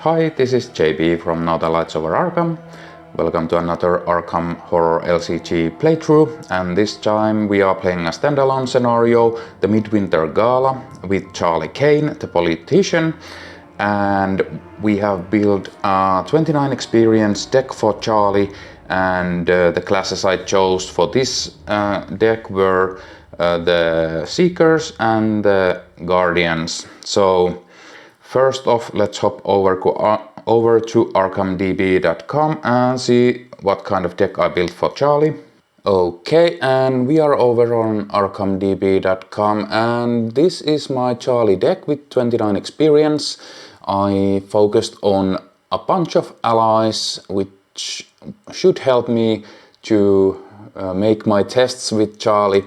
Hi, this is JB from Now the Lights Over Arkham. Welcome to another Arkham Horror LCG playthrough, and this time we are playing a standalone scenario, the Midwinter Gala, with Charlie Kane, the politician, and we have built a 29 experience deck for Charlie, and the classes I chose for this deck were the Seekers and the Guardians. So first off, let's hop over to arkhamdb.com and see what kind of deck I built for Charlie. Okay, and we are over on arkhamdb.com, and this is my Charlie deck with 29 experience. I focused on a bunch of allies which should help me to make my tests with Charlie.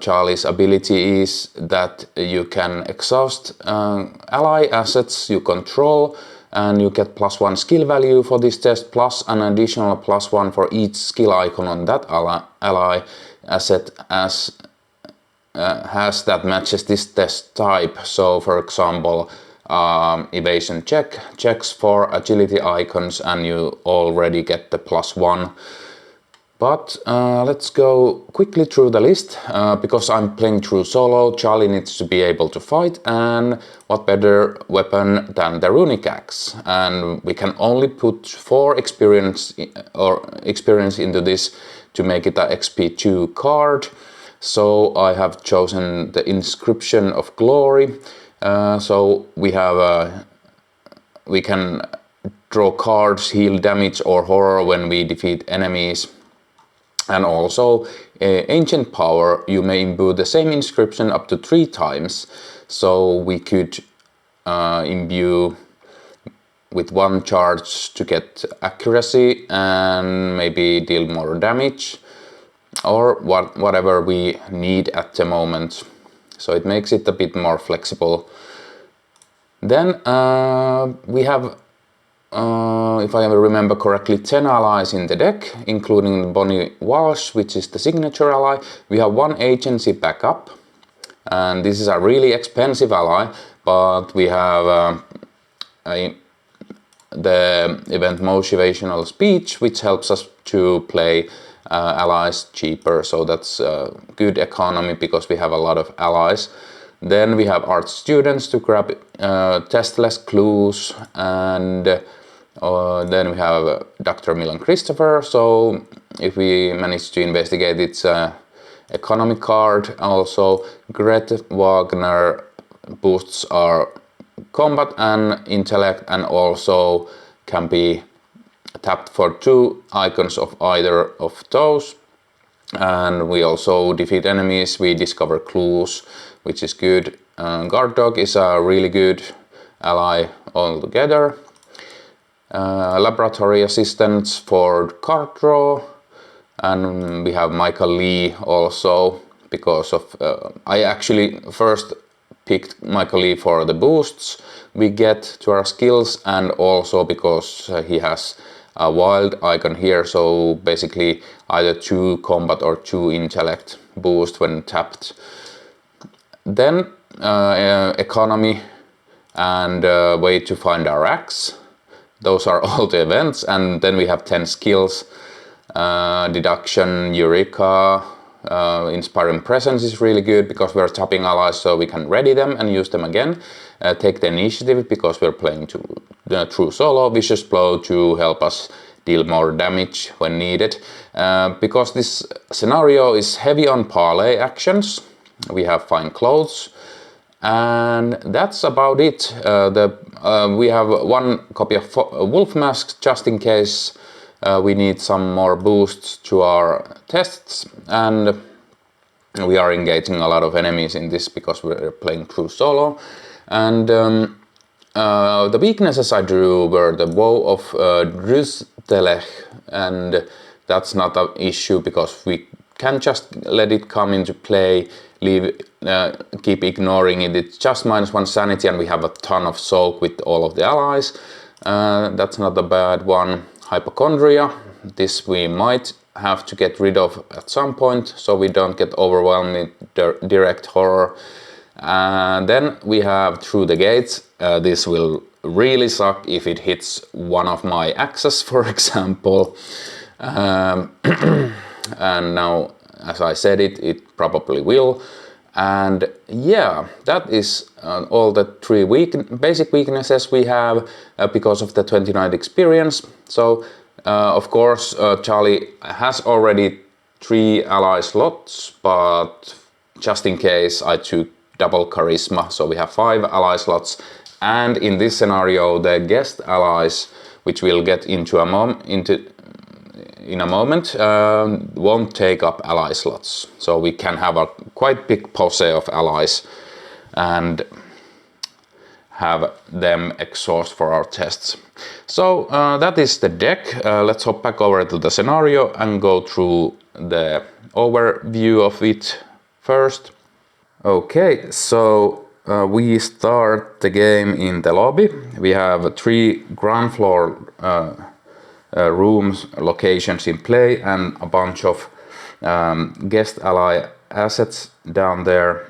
Charlie's ability is that you can exhaust ally assets you control, and you get +1 skill value for this test, plus an additional +1 for each skill icon on that ally asset as has that matches this test type. So for example, evasion checks for agility icons, and you already get the +1. But let's go quickly through the list, because I'm playing through solo. Charlie needs to be able to fight, and what better weapon than the runic axe. And we can only put 4 experience into this to make it a XP2 card. So I have chosen the Inscription of Glory. So we can draw cards, heal damage or horror when we defeat enemies. And also Ancient Power, you may imbue the same inscription up to 3 times. So we could imbue with 1 charge to get accuracy and maybe deal more damage, or whatever we need at the moment. So it makes it a bit more flexible. Then we have, if I remember correctly, 10 allies in the deck, including Bonnie Walsh, which is the signature ally. We have 1 agency backup, and this is a really expensive ally, but we have the event motivational speech, which helps us to play allies cheaper. So that's good economy because we have a lot of allies. Then we have art students to grab testless clues, and then we have Dr. Milan Christopher. So if we manage to investigate, it's an economic card. Also Grete Wagner boosts our combat and intellect, and also can be tapped for 2 icons of either of those. And we also defeat enemies, we discover clues, which is good. Guard Dog is a really good ally altogether. Laboratory assistants for card draw, and we have Michael Lee also, because of I actually first picked Michael Lee for the boosts we get to our skills, and also because he has a wild icon here, so basically either 2 combat or 2 intellect boost when tapped. Then economy and way to find our axe. Those are all the events, and then we have 10 skills. Deduction, Eureka, Inspiring Presence is really good because we're tapping allies, so we can ready them and use them again. Take the Initiative because we're playing through solo. Vicious Blow to help us deal more damage when needed. Because this scenario is heavy on parlay actions, we have Fine Clothes. And that's about it. We have 1 copy of Wolf Mask just in case we need some more boosts to our tests, and we are engaging a lot of enemies in this because we're playing through solo. And the weaknesses I drew were the Woe of Drustelech, and that's not an issue because we can just let it come into play, keep ignoring it. It's just -1 sanity, and we have a ton of soak with all of the allies. That's not a bad one. Hypochondria, this we might have to get rid of at some point, so we don't get overwhelmed with direct horror. And then we have Through the Gates. This will really suck if it hits one of my axes, for example. And now, as I said, it probably will. And yeah, that is all the three basic weaknesses we have because of the 29th experience. So, of course, Charlie has already 3 ally slots, but just in case I took double charisma, so we have 5 ally slots. And in this scenario, the guest allies, which we'll get into in a moment, won't take up ally slots. So we can have a quite big posse of allies and have them exhaust for our tests. So that is the deck. Let's hop back over to the scenario and go through the overview of it first. Okay, so we start the game in the lobby. We have 3 ground floor rooms, locations in play, and a bunch of guest ally assets down there.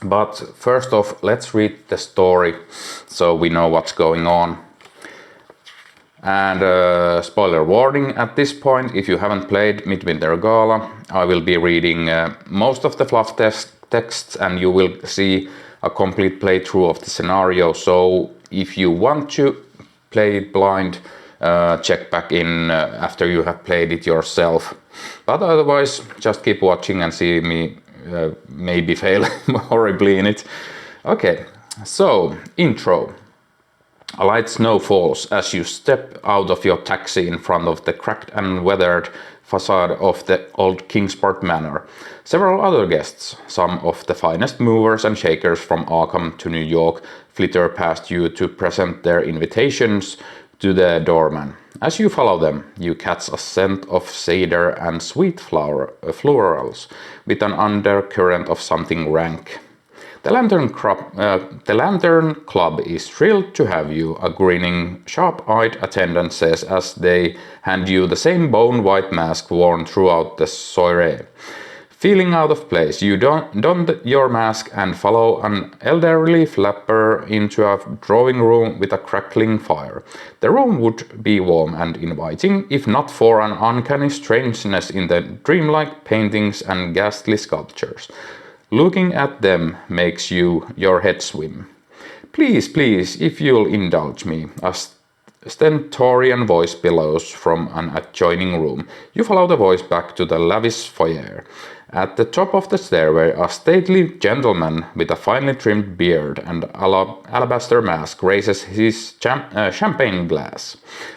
But first off, let's read the story so we know what's going on. And spoiler warning at this point, if you haven't played Midwinter Gala, I will be reading most of the fluff texts and you will see a complete playthrough of the scenario. So if you want to play it blind, check back in after you have played it yourself. But otherwise, just keep watching and see me maybe fail horribly in it. Okay, so intro. A light snow falls as you step out of your taxi in front of the cracked and weathered facade of the old Kingsport manor. Several other guests, some of the finest movers and shakers from Arkham to New York, flitter past you to present their invitations to the doorman. As you follow them, you catch a scent of cedar and sweet florals, with an undercurrent of something rank. The Lantern Club is thrilled to have you, a grinning, sharp-eyed attendant says as they hand you the same bone-white mask worn throughout the soiree. Feeling out of place, you don your mask and follow an elderly flapper into a drawing room with a crackling fire. The room would be warm and inviting, if not for an uncanny strangeness in the dreamlike paintings and ghastly sculptures. Looking at them makes your head swim. Please, please, if you'll indulge me, a stentorian voice bellows from an adjoining room. You follow the voice back to the lavish foyer. At the top of the stairway, a stately gentleman with a finely trimmed beard and alabaster mask raises his champagne glass.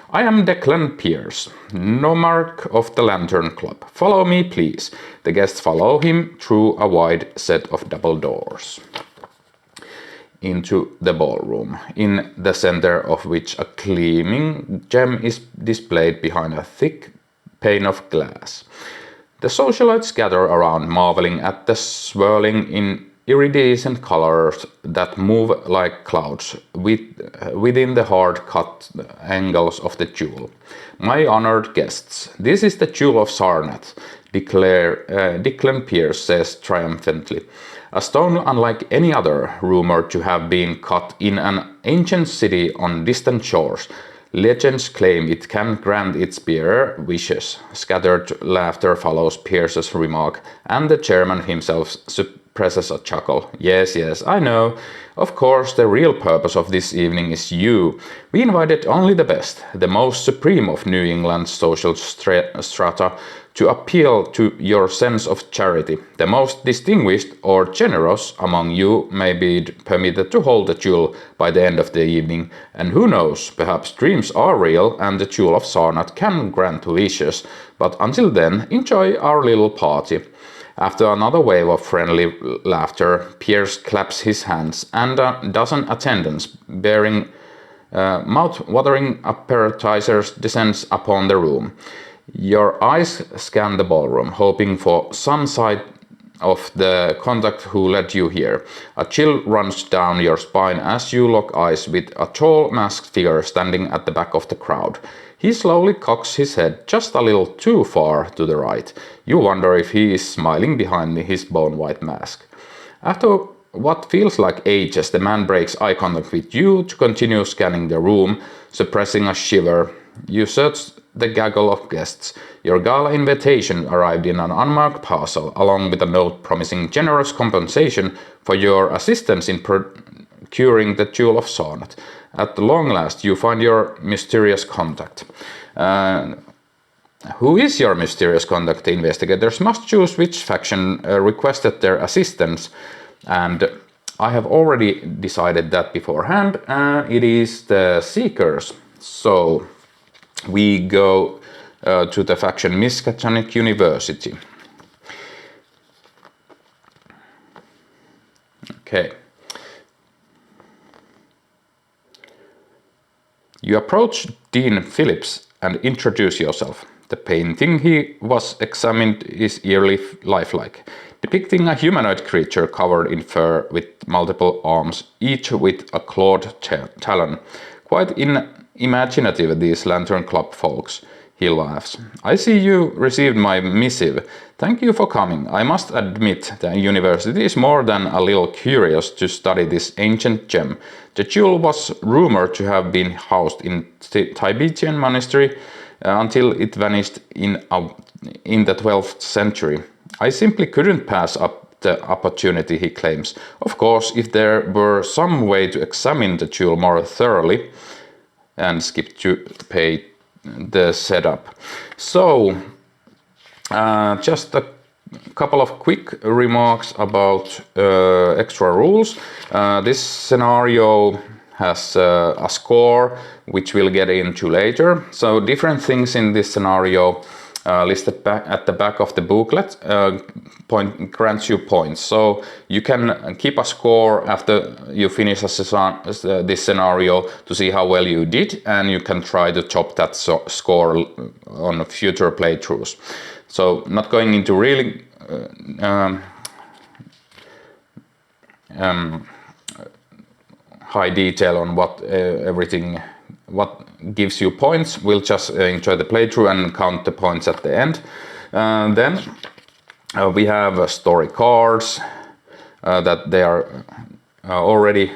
I am Declan Pierce, nomarch of the Lantern Club. Follow me, please. The guests follow him through a wide set of double doors into the ballroom, in the center of which a gleaming gem is displayed behind a thick pane of glass. The socialites gather around, marveling at the swirling iridescent colors that move like clouds within the hard-cut angles of the jewel. My honored guests, this is the Jewer of Sarnath, Declan Pierce says triumphantly. A stone unlike any other, rumored to have been cut in an ancient city on distant shores. Legends claim it can grant its bearer wishes. Scattered laughter follows Pierce's remark, and the chairman himself suppresses a chuckle. Yes, I know. Of course, the real purpose of this evening is you. We invited only the best, the most supreme of New England's social strata, to appeal to your sense of charity. The most distinguished or generous among you may be permitted to hold the jewel by the end of the evening, and who knows, perhaps dreams are real and the Jewer of Sarnath can grant wishes, but until then, enjoy our little party. After another wave of friendly laughter, Pierce claps his hands, and a dozen attendants bearing mouth-watering appetizers descends upon the room. Your eyes scan the ballroom, hoping for some sight of the contact who led you here. A chill runs down your spine as you lock eyes with a tall masked figure standing at the back of the crowd. He slowly cocks his head just a little too far to the right. You wonder if he is smiling behind his bone-white mask. After what feels like ages, the man breaks eye contact with you to continue scanning the room, suppressing a shiver. You search the gaggle of guests. Your gala invitation arrived in an unmarked parcel, along with a note promising generous compensation for your assistance in procuring the Jewer of Sarnath. At long last, you find your mysterious contact. Who is your mysterious contact? The investigators must choose which faction requested their assistance, and I have already decided that beforehand, and it is the Seekers. So we go to the faction Miskatonic University. Okay. You approach Dean Phillips and introduce yourself. The painting he was examined is eerily lifelike, depicting a humanoid creature covered in fur with multiple arms, each with a clawed talon. Quite imaginative, these Lantern Club folks. He laughs. I see you received my missive. Thank you for coming. I must admit, the university is more than a little curious to study this ancient gem. The jewel was rumored to have been housed in the Tibetan monastery until it vanished in the 12th century. I simply couldn't pass up the opportunity, he claims. Of course, if there were some way to examine the jewel more thoroughly, and skip to pay the setup. So, just a couple of quick remarks about extra rules. This scenario has a score, which we'll get into later. So different things in this scenario listed back at the back of the booklet grants you points. So you can keep a score after you finish this scenario to see how well you did, and you can try to top that score on future playthroughs. So not going into really high detail on what gives you points. We'll just enjoy the playthrough and count the points at the end. Then we have story cards that they are already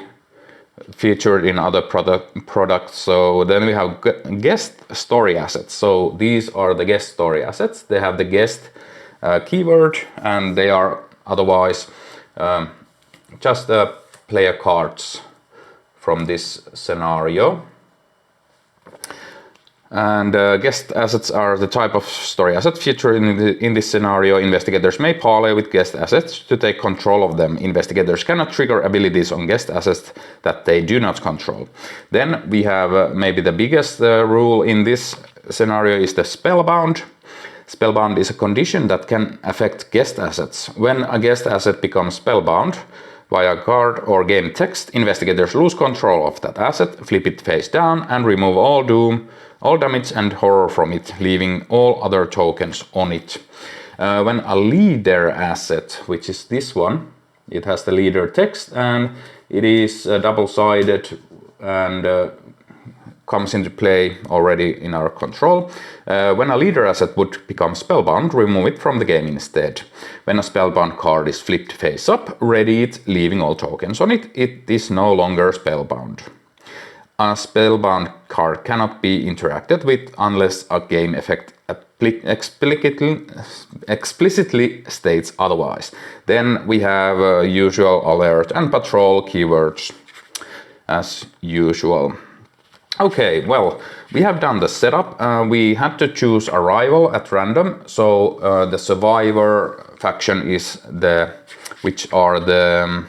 featured in other products. So then we have guest story assets. So these are the guest story assets. They have the guest keyword, and they are otherwise just player cards from this scenario. And guest assets are the type of story asset featured in this scenario. Investigators may parley with guest assets to take control of them. Investigators cannot trigger abilities on guest assets that they do not control. Then we have maybe the biggest rule in this scenario is the spellbound. Spellbound is a condition that can affect guest assets. When a guest asset becomes spellbound via card or game text, investigators lose control of that asset, flip it face down, and remove all damage and horror from it, leaving all other tokens on it. When a leader asset, which is this one, it has the leader text, and it is double-sided and comes into play already in our control. When a leader asset would become spellbound, remove it from the game instead. When a spellbound card is flipped face up, ready it, leaving all tokens on it, it is no longer spellbound. A spellbound card cannot be interacted with unless a game effect explicitly states otherwise. Then we have usual alert and patrol keywords as usual. Okay, well, we have done the setup. We had to choose a rival at random. So the survivor faction is which are the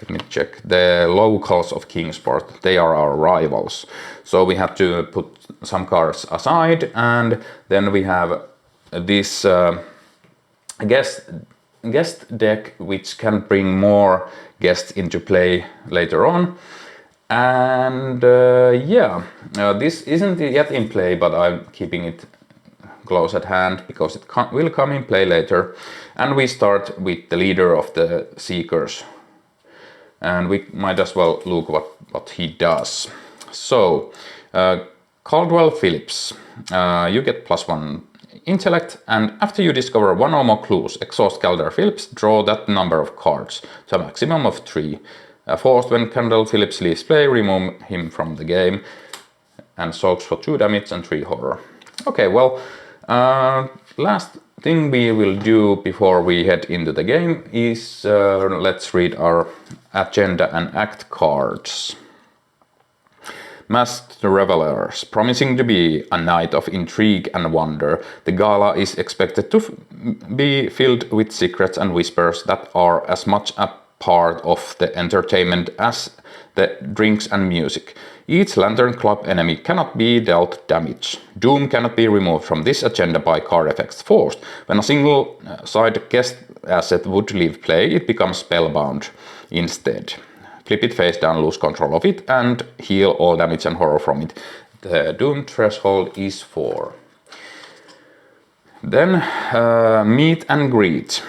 let me check, the locals of Kingsport. They are our rivals. So we had to put some cards aside, and then we have this guest deck, which can bring more guests into play later on. And this isn't yet in play, but I'm keeping it close at hand because it will come in play later. And we start with the leader of the Seekers. And we might as well look what he does. So, Caldwell Phillips, you get +1 intellect, and after you discover one or more clues, exhaust Calder Phillips, draw that number of cards to a maximum of 3. Forced when Calder Phillips leaves play, remove him from the game, and soaks for 2 damage and 3 horror. Okay, well, last thing we will do before we head into the game is let's read our agenda and act cards. Masked Revelers. Promising to be a night of intrigue and wonder, the gala is expected to be filled with secrets and whispers that are as much a part of the entertainment as the drinks and music. Each Lantern Club enemy cannot be dealt damage. Doom cannot be removed from this agenda by card effects forced. When a single side guest asset would leave play, it becomes spellbound instead. Flip it face down, lose control of it, and heal all damage and horror from it. The Doom threshold is 4. Then meet and greet.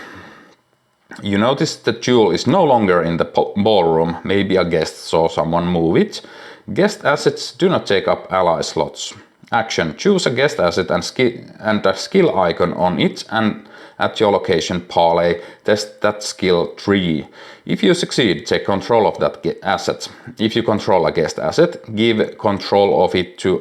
You notice the jewel is no longer in the ballroom. Maybe a guest saw someone move it. Guest assets do not take up ally slots. Action: choose a guest asset and a skill icon on it, and at your location parlay, test that skill 3. If you succeed, take control of that asset. If you control a guest asset, give control of it to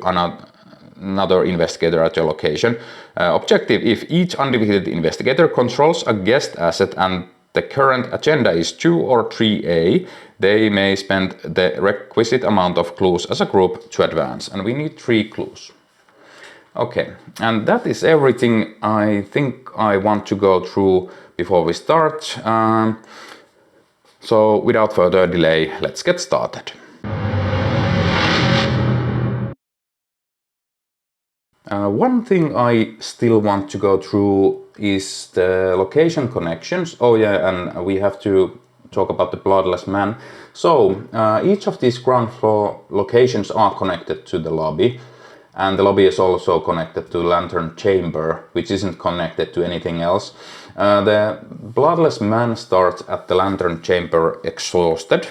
another investigator at your location. Objective: if each undefeated investigator controls a guest asset and the current agenda is 2 or 3A, they may spend the requisite amount of clues as a group to advance, and we need 3 clues. Okay, and that is everything I think I want to go through before we start. So without further delay, let's get started. One thing I still want to go through is the location connections. Oh yeah, and we have to talk about the Bloodless Man. So each of these ground floor locations are connected to the lobby. And the lobby is also connected to Lantern Chamber, which isn't connected to anything else. The Bloodless Man starts at the Lantern Chamber exhausted.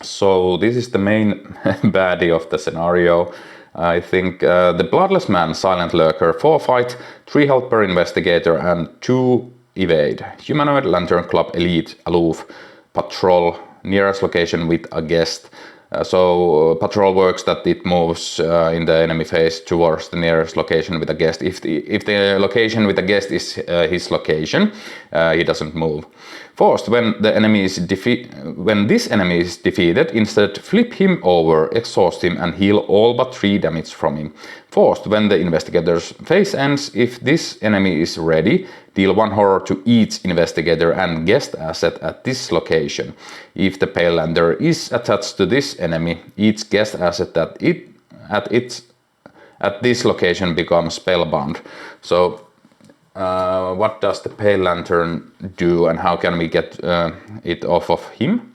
So this is the main baddie of the scenario. I think the Bloodless Man, Silent Lurker, 4 fight, 3 health per investigator, and 2 evade. Humanoid, Lantern Club, Elite, Aloof, Patrol, nearest location with a guest. So patrol works that it moves in the enemy phase towards the nearest location with a guest. If the location with a guest is his location, he doesn't move. Forced, when this enemy is defeated, instead flip him over, exhaust him, and heal all but 3 damage from him. Forced, when the investigator's phase ends, if this enemy is ready, deal 1 horror to each investigator and guest asset at this location. If the Pale Lantern is attached to this enemy, each guest asset at this location becomes spellbound. So what does the Pale Lantern do, and how can we get it off of him?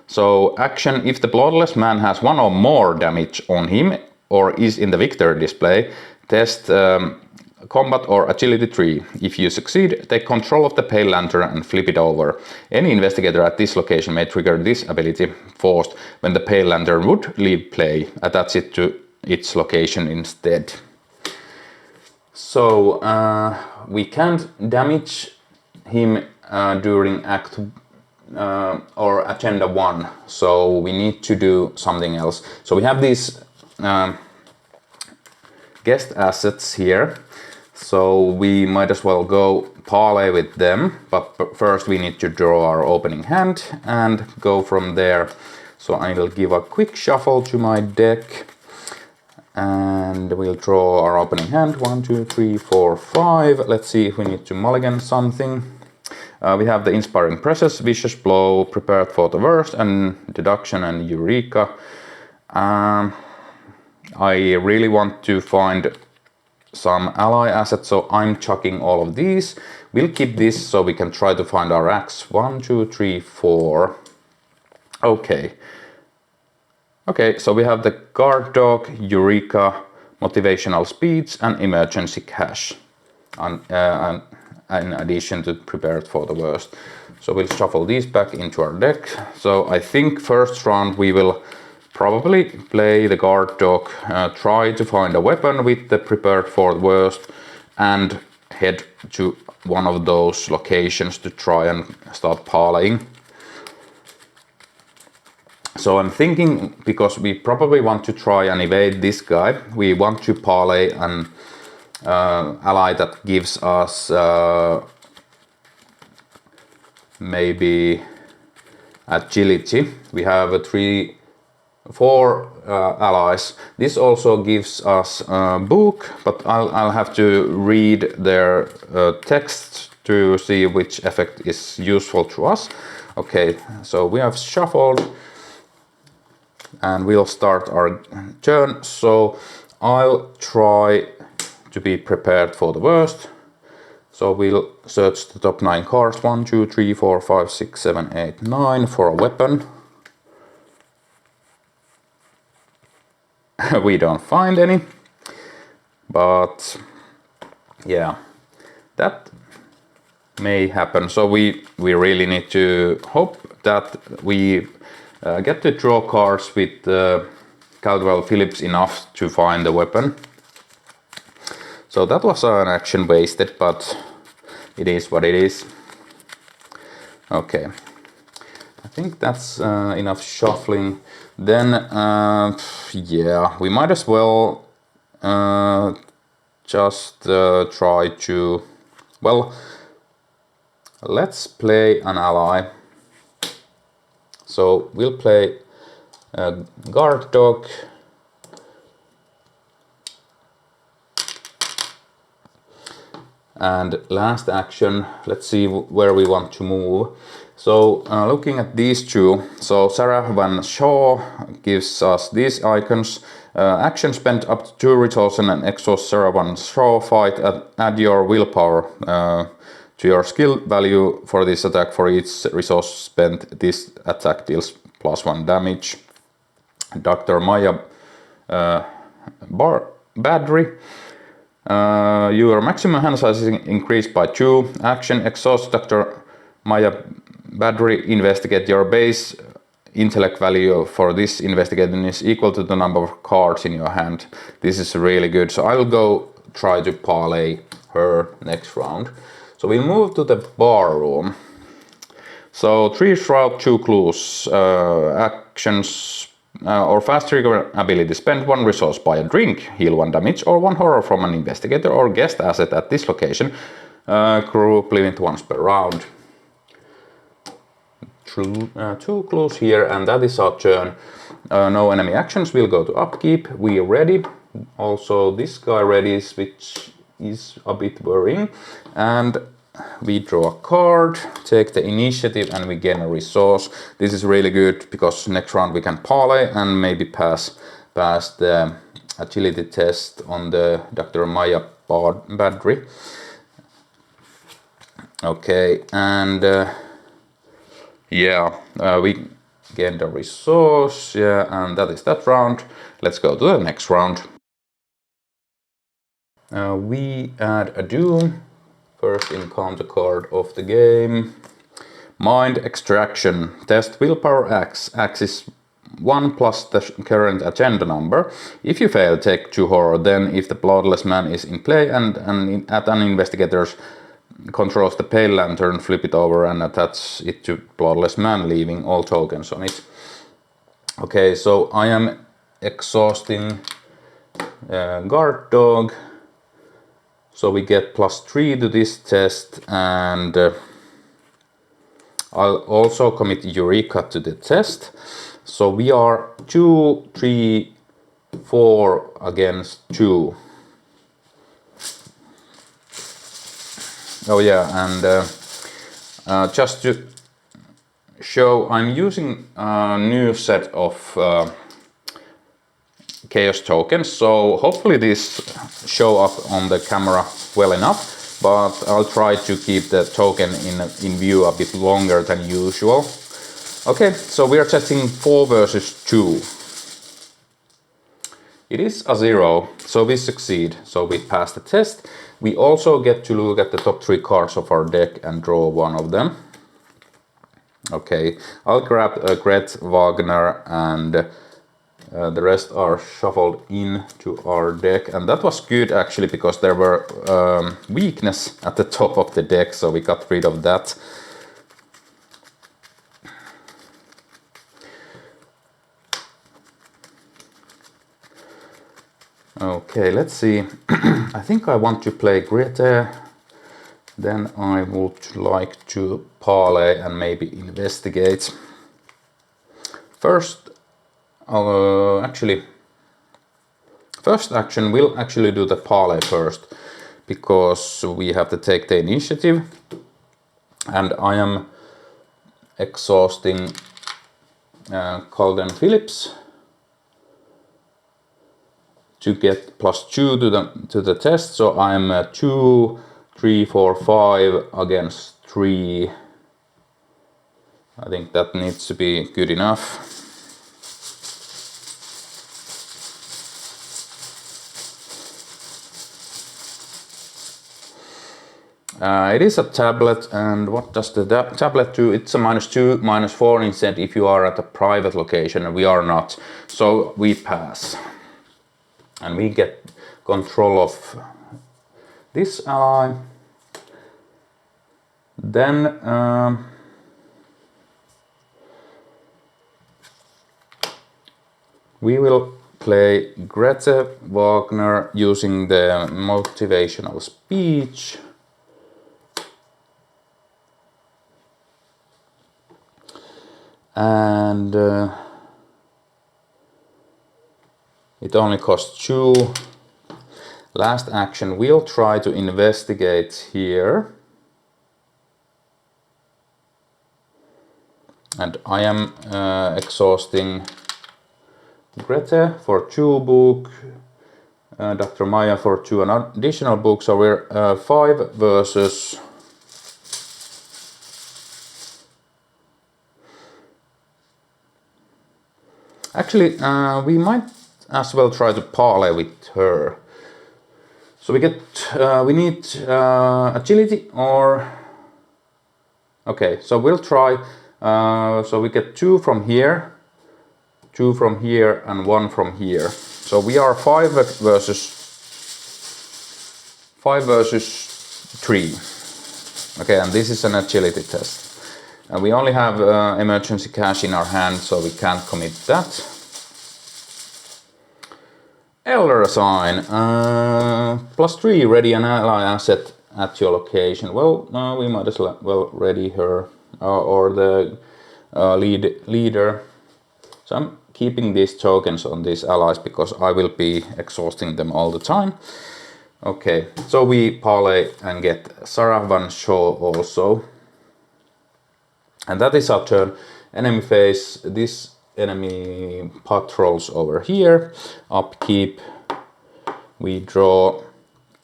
So action: if the Bloodless Man has 1 or more damage on him or is in the victory display, test combat or agility 3. If you succeed, take control of the Pale Lantern and flip it over. Any investigator at this location may trigger this ability forced. When the Pale Lantern would leave play, attach it to its location instead. So we can't damage him during Act or Agenda 1, so we need to do something else. So we have these guest assets here, so we might as well go parlay with them, but first we need to draw our opening hand and go from there. So I will give a quick shuffle to my deck and we'll draw our opening hand. 1, 2, 3, 4, 5. Let's see if we need to mulligan something. We have the Inspiring Presence, Vicious Blow, Prepared for the Worst, and Deduction and Eureka. I really want to find some ally assets, so I'm chucking all of these. We'll keep this so we can try to find our axe. 1, 2, 3, 4. Okay. Okay, so we have the Guard Dog, Eureka, Motivational Speech, and Emergency Cash. And in addition to Prepared for the Worst. So we'll shuffle these back into our deck. So I think first round we will probably play the guard dog, try to find a weapon with the prepared for the worst, and head to one of those locations to try and start parlaying. So I'm thinking, because we probably want to try and evade this guy, we want to parlay an ally that gives us maybe agility. We have 4 allies. This also gives us a book, but I'll have to read their text to see which effect is useful to us. Okay, so we have shuffled and we'll start our turn. So I'll try to be prepared for the worst. So we'll search the top 9 cards, 1, 2, 3, 4, 5, 6, 7, 8, 9 for a weapon. We don't find any, but yeah, that may happen. So we really need to hope that we get to draw cards with Caldwell Phillips enough to find the weapon. So that was an action wasted, but it is what it is. Okay, I think that's enough shuffling. Then, yeah, we might as well just try to, well, let's play an ally. So we'll play a guard dog. And last action, let's see where we want to move. So looking at these two, so Sarah Van Shaw gives us these icons. Action spent up to 2 resources and exhaust Sarah Van Shaw fight. Add your willpower to your skill value for this attack. For each resource spent, this attack deals +1 damage. Dr. Maya Badri. Your maximum hand size is increased by 2. Action exhaust Dr. Maya Badri. Investigate. Your base intellect value for this investigation is equal to the number of cards in your hand. This is really good. So I'll go try to parlay her next round. So we move to the bar room. So 3 shroud, 2 clues, actions. Or fast trigger ability, spend 1 resource, buy a drink, heal 1 damage, or 1 horror from an investigator or guest asset at this location. Group limit once per round. 2 clues here, and that is our turn. No enemy actions, we'll go to upkeep. We are ready. Also this guy ready, which is a bit worrying. And we draw a card, take the initiative, and we gain a resource. This is really good because next round we can parlay and maybe pass the agility test on the Dr. Maya Badri. Okay, and yeah, we gained a resource, yeah, and that is that round. Let's go to the next round. We add a doom. First encounter card of the game. Mind Extraction. Test willpower X. X is 1 plus the current agenda number. If you fail, take 2 horror. Then if the Bloodless Man is in play and at an investigator controls the Pale Lantern, flip it over and attach it to Bloodless Man, leaving all tokens on it. Okay, so I am exhausting Guard Dog. So we get +3 to this test, and I'll also commit Eureka to the test. So we are 2, 3, 4 against 2. Oh yeah, and just to show, I'm using a new set of Chaos tokens, so hopefully this show up on the camera well enough, but I'll try to keep the token in view a bit longer than usual. Okay, so we are testing 4 versus 2. It is a 0, so we succeed, so we pass the test. We also get to look at the top 3 cards of our deck and draw one of them. Okay, I'll grab Gret Wagner and The rest are shuffled into our deck, and that was good actually because there were weakness at the top of the deck, so we got rid of that. Okay, let's see. I think I want to play Grete. Then I would like to parlay and maybe investigate. First action we'll actually do the parlay first, because we have to take the initiative, and I am exhausting Calden Phillips to get +2 to the test, so I'm 2, 3, 4, 5 against 3. I think that needs to be good enough. It is a tablet, and what does the tablet do? It's a -2, -4 instead if you are at a private location, and we are not. So we pass. And we get control of this ally. Then we will play Grete Wagner using the motivational speech. And it only costs 2. Last action, we'll try to investigate here. And I am exhausting Grete for 2 book, Dr. Maya for 2 additional books, so we're 5 versus... Actually, we might as well try to parlay with her. So we need agility or... Okay, so we'll try, so we get 2 from here, 2 from here and 1 from here. So we are 5 versus 3. Okay, and this is an agility test. And we only have emergency cash in our hand, so we can't commit that. Elder Assign, +3, ready an ally asset at your location. Well, we might as well ready her or the leader. So I'm keeping these tokens on these allies because I will be exhausting them all the time. Okay, so we parlay and get Sarah Van Shaw also. And that is our turn. Enemy phase, this enemy patrols over here. Upkeep, we draw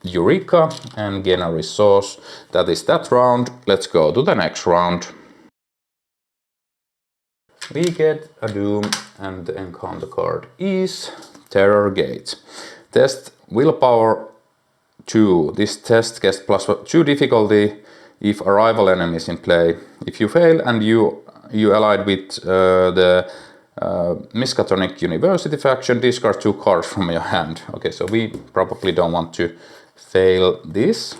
Eureka and gain a resource. That is that round. Let's go to the next round. We get a Doom, and the encounter card is Terror Gate. Test Willpower 2. This test gets +2 difficulty if a rival enemy is in play. If you fail and you allied with the Miskatonic University faction, discard 2 cards from your hand. Okay, so we probably don't want to fail this.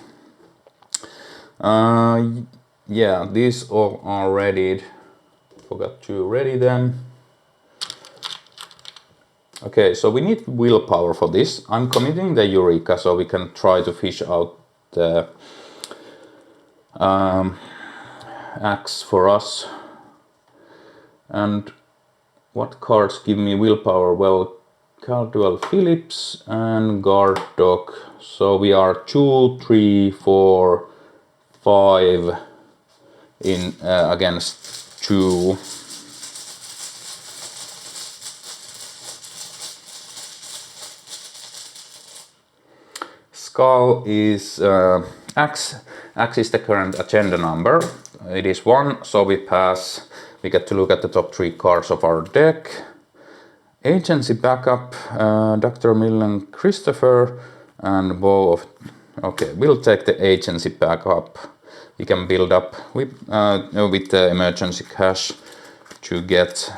Yeah, these all are readied. Forgot to ready them. Okay, so we need willpower for this. I'm committing the Eureka so we can try to fish out the axe for us. And what cards give me willpower? Well, Caldwell Phillips and Guard Dog. So we are 2, 3, 4, 5 in against 2. Skull is Axe. Axe is the current agenda number. It is 1, so we pass. We get to look at the top 3 cards of our deck. Agency Backup, Dr. Millen Christopher, and Bow of... Okay, we'll take the Agency Backup. We can build up with the emergency cash to get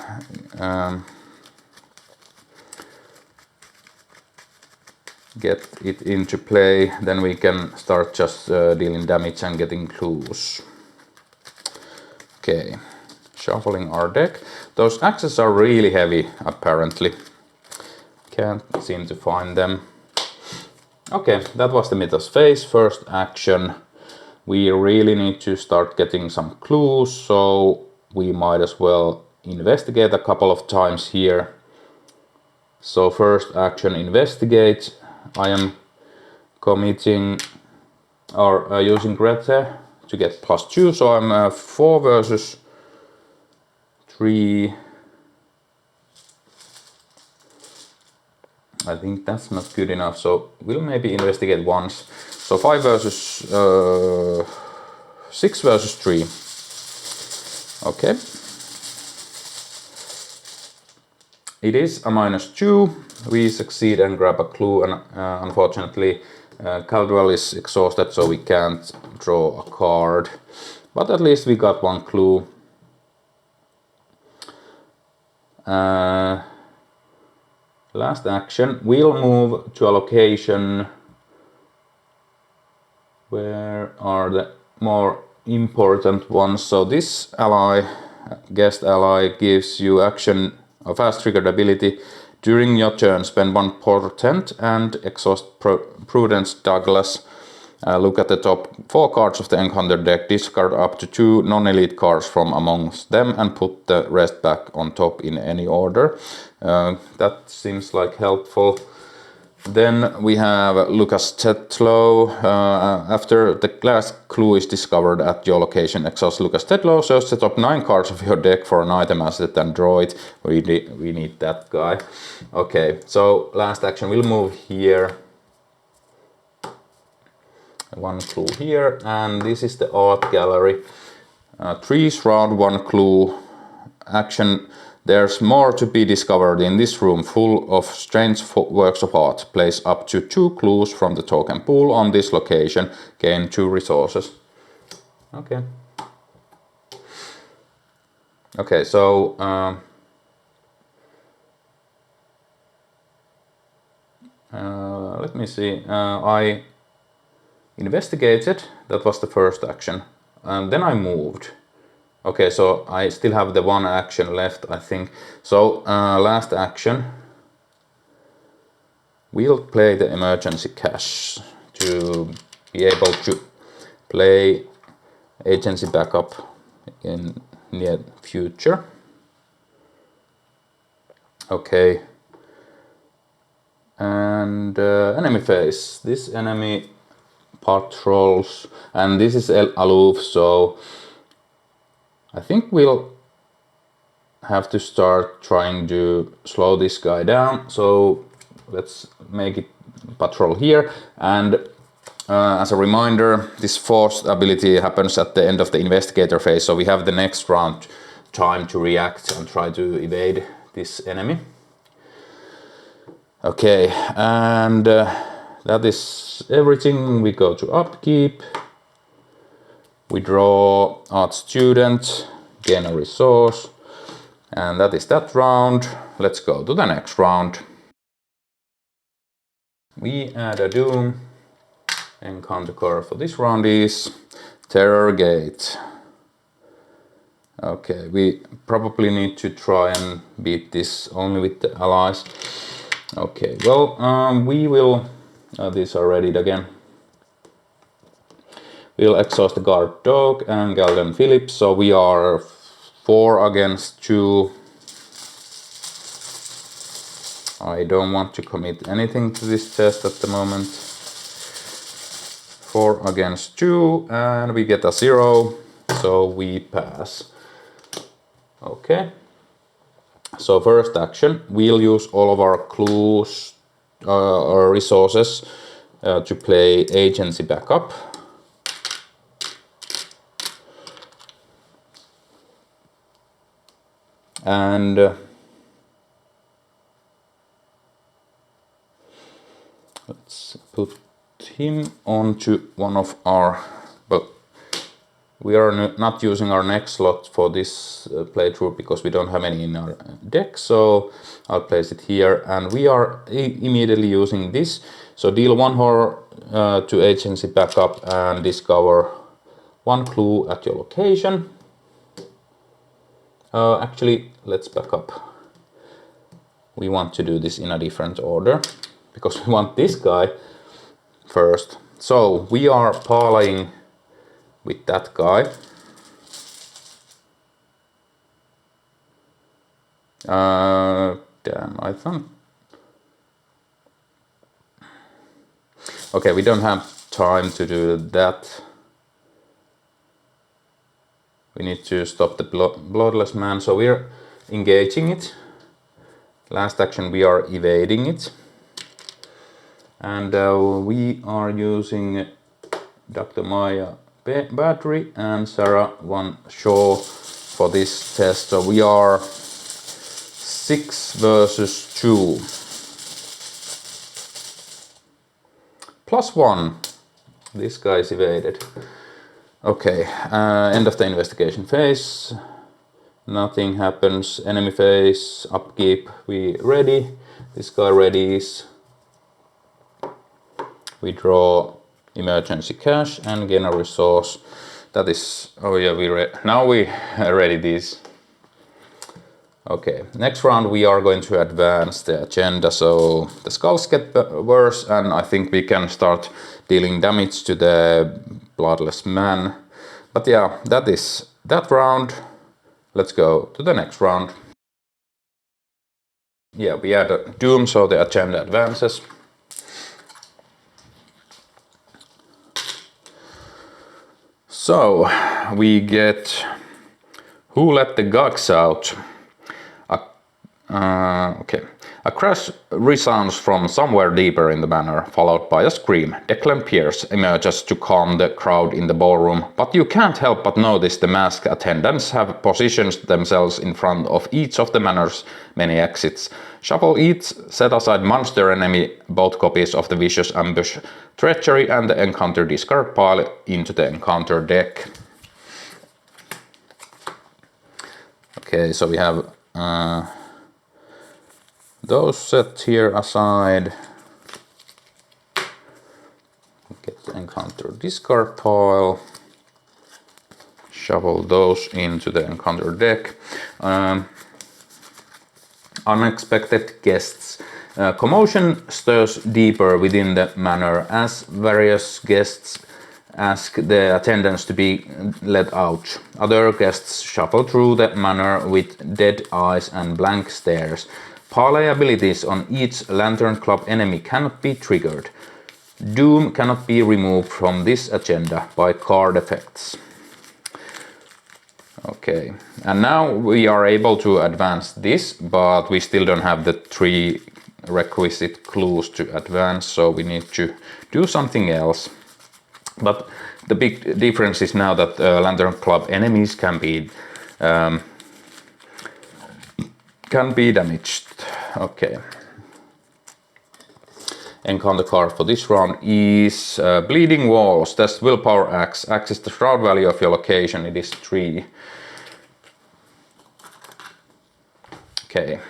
get it into play, then we can start just dealing damage and getting clues. Okay, shuffling our deck. Those axes are really heavy, apparently. Can't seem to find them. Okay, that was the Mythos phase, first action. We really need to start getting some clues, so we might as well investigate a couple of times here. So first action, investigate. I am committing or using Grete to get +2, so I'm 4 versus 3. I think that's not good enough, so we'll maybe investigate once. So 5 versus 6 versus 3. Okay. It is a -2. We succeed and grab a clue, and unfortunately Caldwell is exhausted, so we can't draw a card. But at least we got one clue. Last action, we'll move to a location. Where are the more important ones? So this ally, guest ally, gives you action, a fast triggered ability. During your turn, spend 1 portent and exhaust Prudence Douglas. Look at the top 4 cards of the encounter deck, discard up to 2 non-elite cards from amongst them and put the rest back on top in any order. That seems like helpful. Then we have Lucas Tetlow. After the last clue is discovered at your location, exhaust Lucas Tetlow, search the top 9 cards of your deck for an item asset and draw it. We need that guy. Okay, so last action, we'll move here. 1 clue here, and this is the art gallery. 3's round, 1 clue. Action. There's more to be discovered in this room full of strange works of art. Place up to 2 clues from the token pool on this location. Gain 2 resources. Okay. Okay, so let me see. I investigated. That was the first action. And then I moved. Okay, so I still have the 1 action left, I think. So last action, we'll play the emergency cash to be able to play agency backup in near future. Okay, and enemy phase. This enemy patrols, and this is aloof, so I think we'll have to start trying to slow this guy down. So let's make it patrol here. And as a reminder, this forced ability happens at the end of the investigator phase. So we have the next round time to react and try to evade this enemy. Okay, and that is everything. We go to upkeep. We draw art student, gain a resource, and that is that round. Let's go to the next round. We add a doom. Encounter card for this round is Terror Gate. Okay, we probably need to try and beat this only with the allies. Okay, well, we will. These are readied again. We'll exhaust the guard dog and Galden Phillips, so we are 4 against 2. I don't want to commit anything to this test at the moment. 4 against 2, and we get a 0, so we pass. Okay. So first action, we'll use all of our clues or resources to play agency backup. And let's put him onto one of our, but we are not using our next slot for this playthrough because we don't have any in our deck, so I'll place it here, and we are immediately using this. So deal 1 horror to agency backup and discover 1 clue at your location. Actually, let's back up. We want to do this in a different order because we want this guy first. So we are parlaying with that guy. Damn, I thought. Okay, we don't have time to do that. We need to stop the bloodless man, so we're engaging it. Last action we are evading it. And we are using Dr. Maya battery and Sarah 1 Shaw for this test. So we are 6 versus 2. +1. This guy is evaded. Okay, end of the investigation phase. Nothing happens. Enemy phase, upkeep, we ready. This guy readies. We draw emergency cash and gain a resource. That is, oh yeah, now we ready these. Okay, next round we are going to advance the agenda, so the skulls get worse and I think we can start dealing damage to the bloodless man. But yeah, that is that round. Let's go to the next round. Yeah, we add a doom, so the agenda advances. So we get Who Let the Gogs Out? Okay. A crash resounds from somewhere deeper in the manor, followed by a scream. Declan Pierce emerges to calm the crowd in the ballroom, but you can't help but notice the masked attendants have positioned themselves in front of each of the manor's many exits. Shuffle each set-aside monster enemy, both copies of the Vicious Ambush, Treachery and the Encounter discard pile into the Encounter deck. Okay, so we have those set here aside. Get the Encounter discard pile. Shovel those into the Encounter deck. Unexpected guests. Commotion stirs deeper within the manor as various guests ask the attendants to be let out. Other guests shuffle through the manor with dead eyes and blank stares. Parlay abilities on each Lantern Club enemy cannot be triggered. Doom cannot be removed from this agenda by card effects. Okay, and now we are able to advance this, but we still don't have the 3 requisite clues to advance, so we need to do something else. But the big difference is now that Lantern Club enemies can be damaged. Okay. Encounter card for this round is Bleeding Walls. Test Willpower Axe. Axe is the shroud value of your location. It is 3. Okay.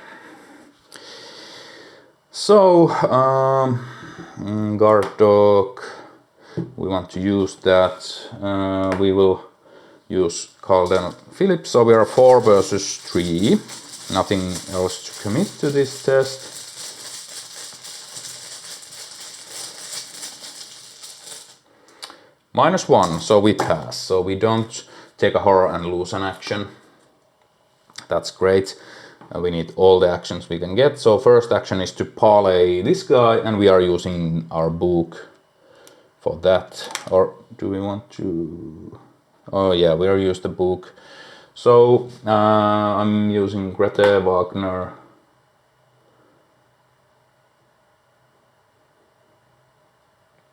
So, Guard Dog. We want to use that. We will use Calden Phillips. So we are 4 versus 3. Nothing else to commit to this test. -1, so we pass. So we don't take a horror and lose an action. That's great. We need all the actions we can get. So first action is to parlay this guy, and we are using our book for that. Or do we want to? Oh yeah, we are using the book. So I'm using Grete Wagner.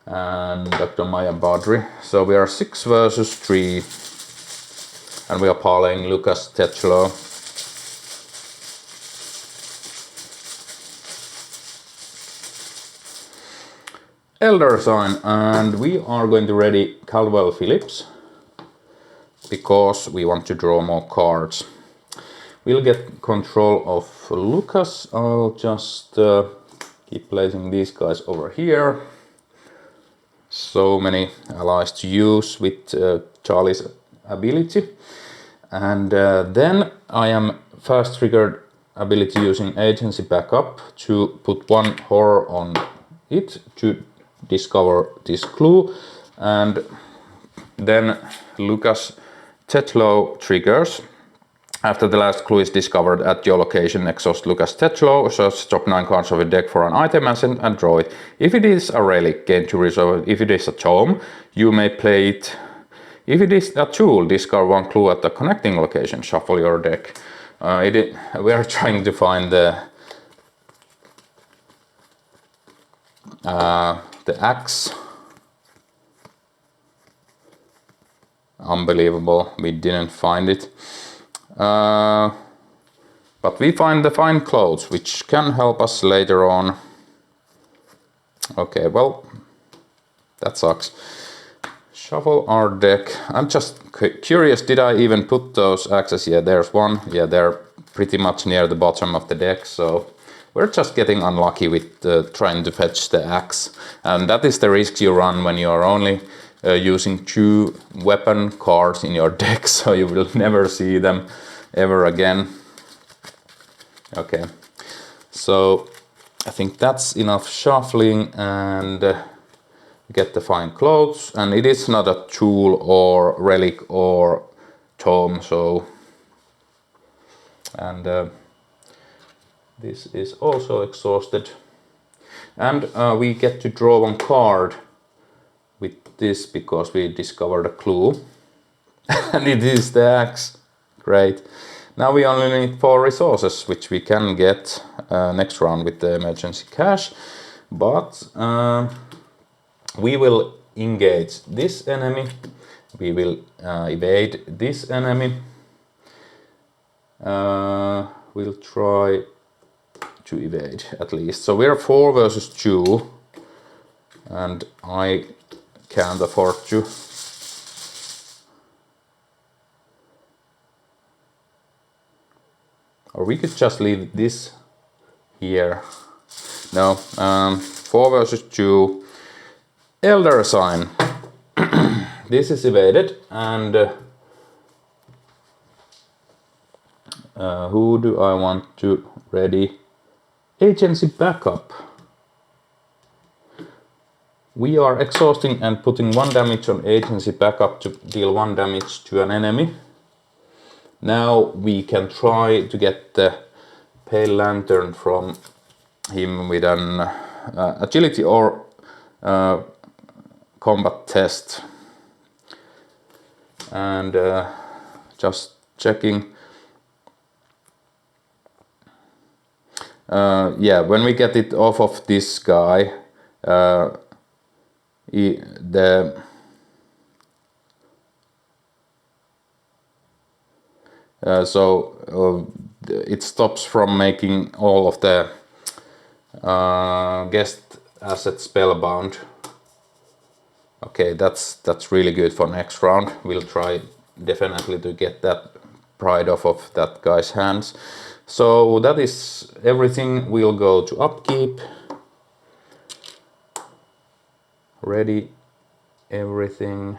And Dr. Maya Badri. So we are 6 versus 3. And we are parlaying Lucas Tetchlow. Elder Sign, and we are going to ready Caldwell Phillips because we want to draw more cards. We'll get control of Lucas. I'll just Keep placing these guys over here. So many allies to use with Charlie's ability. And then I am fast triggered ability using agency backup to put one horror on it to discover this clue. And then Lucas Tetlow triggers. After the last clue is discovered at your location, exhaust Lucas Tetlow, search top 9 cards of a deck for an item and draw it. If it is a relic, gain 2 resolve. If it is a tome, you may play it. If it is a tool, discard 1 clue at the connecting location, shuffle your deck. We are trying to find the axe. Unbelievable, we didn't find it. But we find the fine clothes, which can help us later on. Okay, well, that sucks. Shuffle our deck. I'm just curious, did I even put those axes? Yeah, there's one. Yeah, they're pretty much near the bottom of the deck, so we're just getting unlucky with trying to fetch the axe. And that is the risk you run when you are only using 2 weapon cards in your deck, so you will never see them ever again. Okay, so I think that's enough shuffling, and get the fine clothes. And it is not a tool or relic or tome, so and this is also exhausted, and we get to draw 1 card with this because we discovered a clue. And it is the axe. Great. Now we only need 4 resources, which we can get next round with the emergency cash. But we will engage this enemy. We will evade this enemy. We'll try to evade at least. So we're 4 versus 2. And I can't afford to. Or we could just leave this here. No, 4 versus 2. Elder Sign. This is evaded, and who do I want to ready? Agency Backup. We are exhausting and putting 1 damage on Agency Backup to deal 1 damage to an enemy. Now we can try to get the Pale Lantern from him with an agility or combat test. And just checking. Yeah, when we get it off of this guy, it stops from making all of the guest assets spellbound. Okay, that's really good for next round. We'll try definitely to get that pride off of that guy's hands. So that is everything. We'll go to upkeep. Ready everything.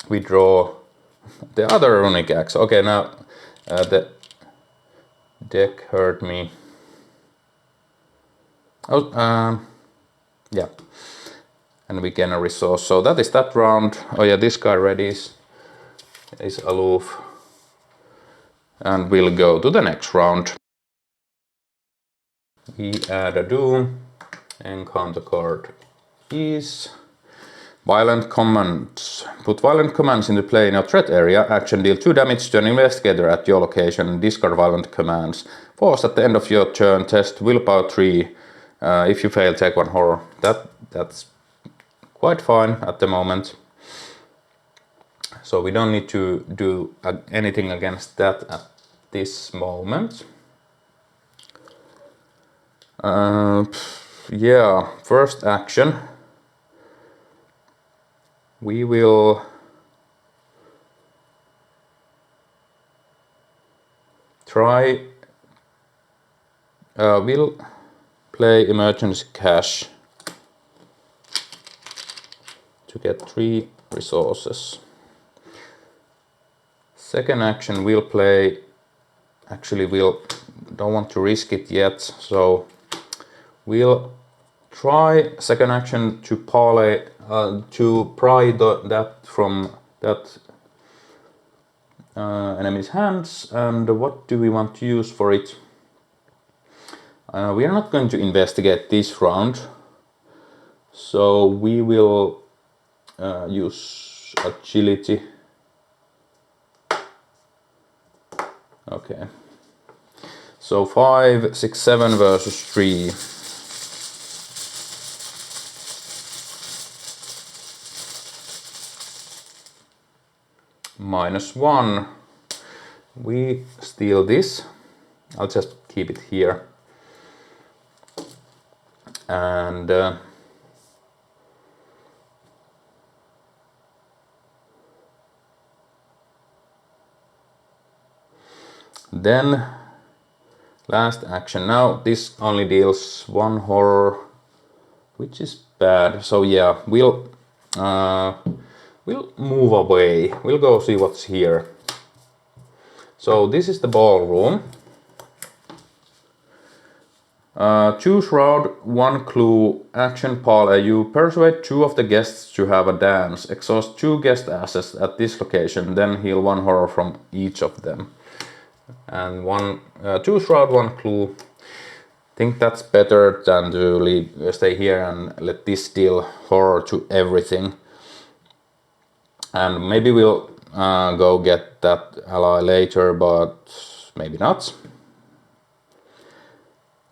We draw the other runic axe. Okay, now the deck hurt me. Oh, yeah. And we gain a resource. So that is that round. Oh yeah, this guy ready is aloof. And we'll go to the next round. We add a Doom. Encounter card is Violent Commands. Put violent commands into play in your threat area. Action, deal 2 damage to an investigator at your location and discard violent commands. Force at the end of your turn, test willpower 3. If you fail, take 1 horror. That's quite fine at the moment. So we don't need to do anything against that at this moment. Yeah, first action. We will try We'll play emergency cash to get 3 resources. Second action we'll play, actually we'll don't want to risk it yet, so we'll try second action to parlay, to pry that from that enemy's hands. And what do we want to use for it? We are not going to investigate this round, so we will use agility. Okay. So 5, 6, 7 versus 3. -1. We steal this. I'll just keep it here. And then last action. Now this only deals 1 horror, which is bad. So yeah, we'll move away. We'll go see what's here. So this is the ballroom. Choose round 1 clue, action parlay. You persuade 2 of the guests to have a dance. Exhaust 2 guest assets at this location, then heal 1 horror from each of them. And choose round 1 clue. Think that's better than to stay here and let this deal horror to everything. And maybe we'll go get that ally later, but maybe not.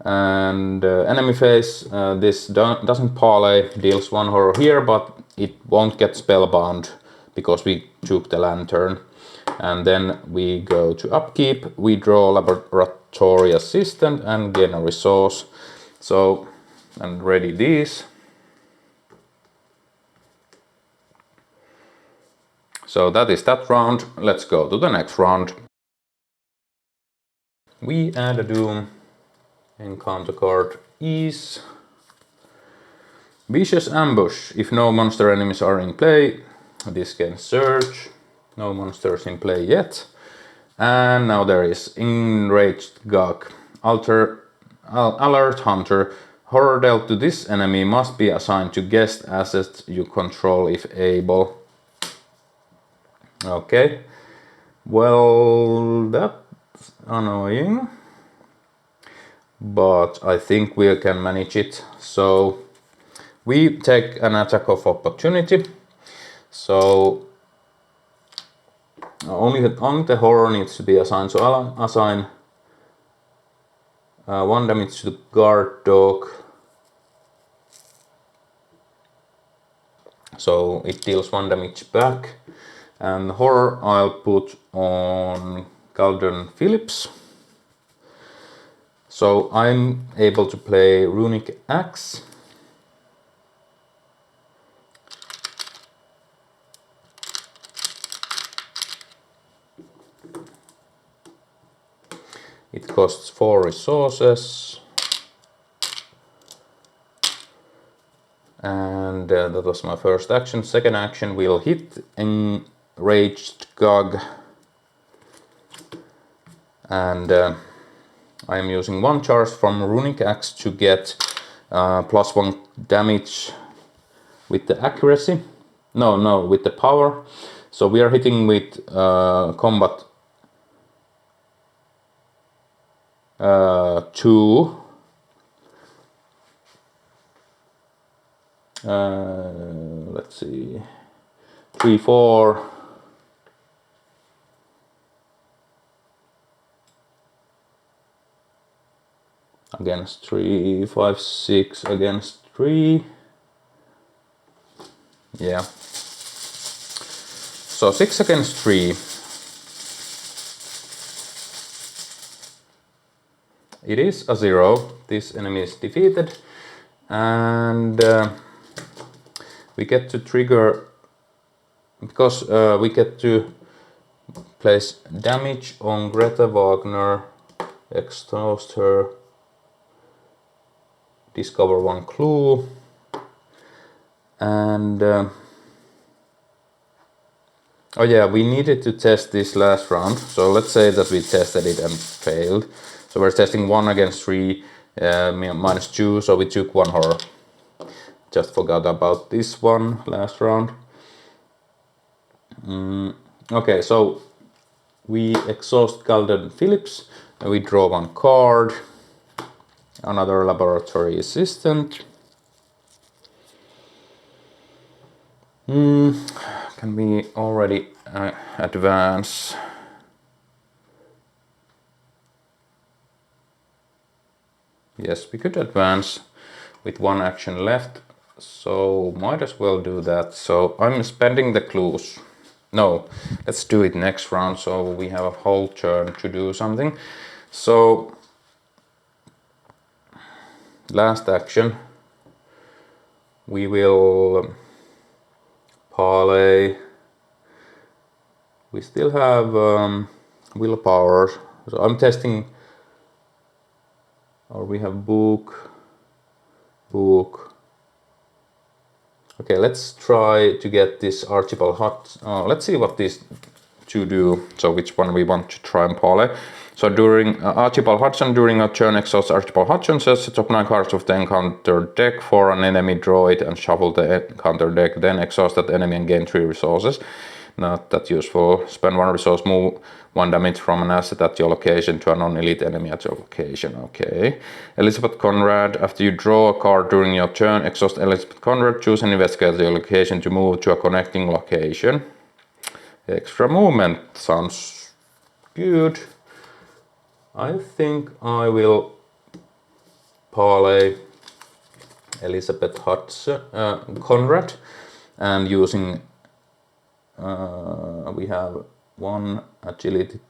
And enemy phase, this doesn't parlay, deals 1 horror here, but it won't get spellbound because we took the lantern. And then we go to upkeep, we draw laboratory assistant and gain a resource. So, and ready these. So that is that round. Let's go to the next round. We add a doom. Encounter card is Vicious Ambush. If no monster enemies are in play, this can search. No monsters in play yet. And now there is Enraged Gug. Alert Hunter. Horror dealt to this enemy must be assigned to guest assets you control if able. Okay. Well, that's annoying. But I think we can manage it. So we take an attack of opportunity. So only the horror needs to be assigned. So I'll assign 1 damage to the guard dog. So it deals 1 damage back. And horror I'll put on Galden Phillips. So I'm able to play Runic Axe. It costs 4 resources. And that was my first action. Second action will hit Enraged Gug. And I am using 1 charge from Runic Axe to get +1 damage with the accuracy. No, with the power. So we are hitting with combat 2. Let's see, 3, 4. Against 3, 5, 6 against 3. Yeah. So 6 against 3. It is a 0. This enemy is defeated. And we get to trigger, because we get to place damage on Greta Wagner, exhaust her. discover one clue, and oh yeah, we needed to test this last round, so let's say that we tested it and failed. So we're testing 1 against 3, -2, so we took 1 horror. Just forgot about this one last round. Okay, so we exhaust Galden Phillips, and we draw 1 card, another laboratory assistant. Can we already advance? Yes, we could advance with 1 action left, so might as well do that. So I'm spending the clues. No, let's do it next round, so we have a whole turn to do something. So last action, we will parlay. We still have willpower, so I'm testing, or we have book. Okay, let's try to get this Archibald Hudson. Let's see what these two do. So which one we want to try and parlay. So during Archibald Hudson, during a turn, exhaust Archibald Hudson, says the top 9 cards of the encounter deck for an enemy, draw it and shuffle the encounter deck. Then exhaust that enemy and gain 3 resources. Not that useful. Spend 1 resource, move 1 damage from an asset at your location to a non-elite enemy at your location. Okay. Elizabeth Conrad, after you draw a card during your turn, exhaust Elizabeth Conrad, choose and investigate your location to move to a connecting location. Extra movement sounds good. I think I will parlay Elizabeth Hudson, Conrad, and using we have 1 agility,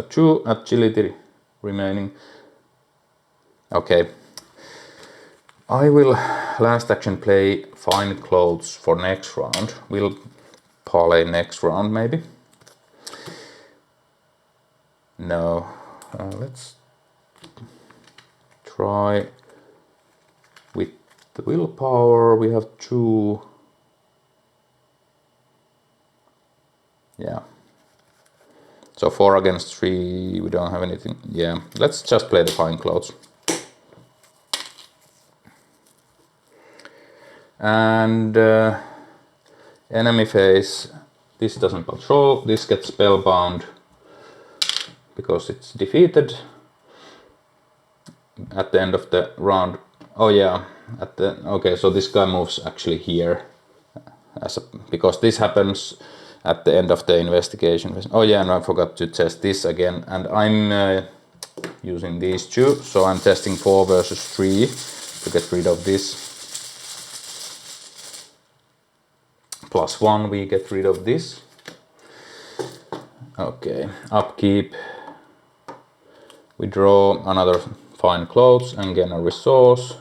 2 agility remaining. Okay, I will last action play Fine Clothes for next round. We'll parlay next round maybe. No, let's try with the willpower. We have 2. Yeah. So 4 against 3, we don't have anything. Yeah, let's just play the Fine Clothes. And enemy phase, this doesn't patrol, this gets spellbound because it's defeated at the end of the round. Oh yeah, okay, so this guy moves actually here because this happens at the end of the investigation. Oh yeah, and I forgot to test this again, and I'm using these 2, so I'm testing 4 versus 3 to get rid of this. +1, we get rid of this. Okay, upkeep. We draw another Fine Clothes and gain a resource.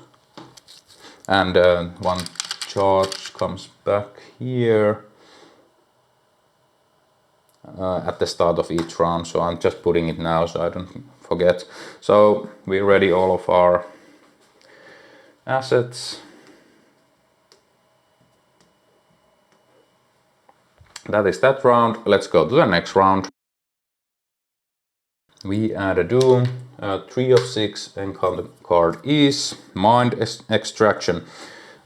And 1 charge comes back here at the start of each round. So I'm just putting it now so I don't forget. So we ready all of our assets. That is that round. Let's go to the next round. We add a doom, 3 of 6, encounter card is Mind Extraction.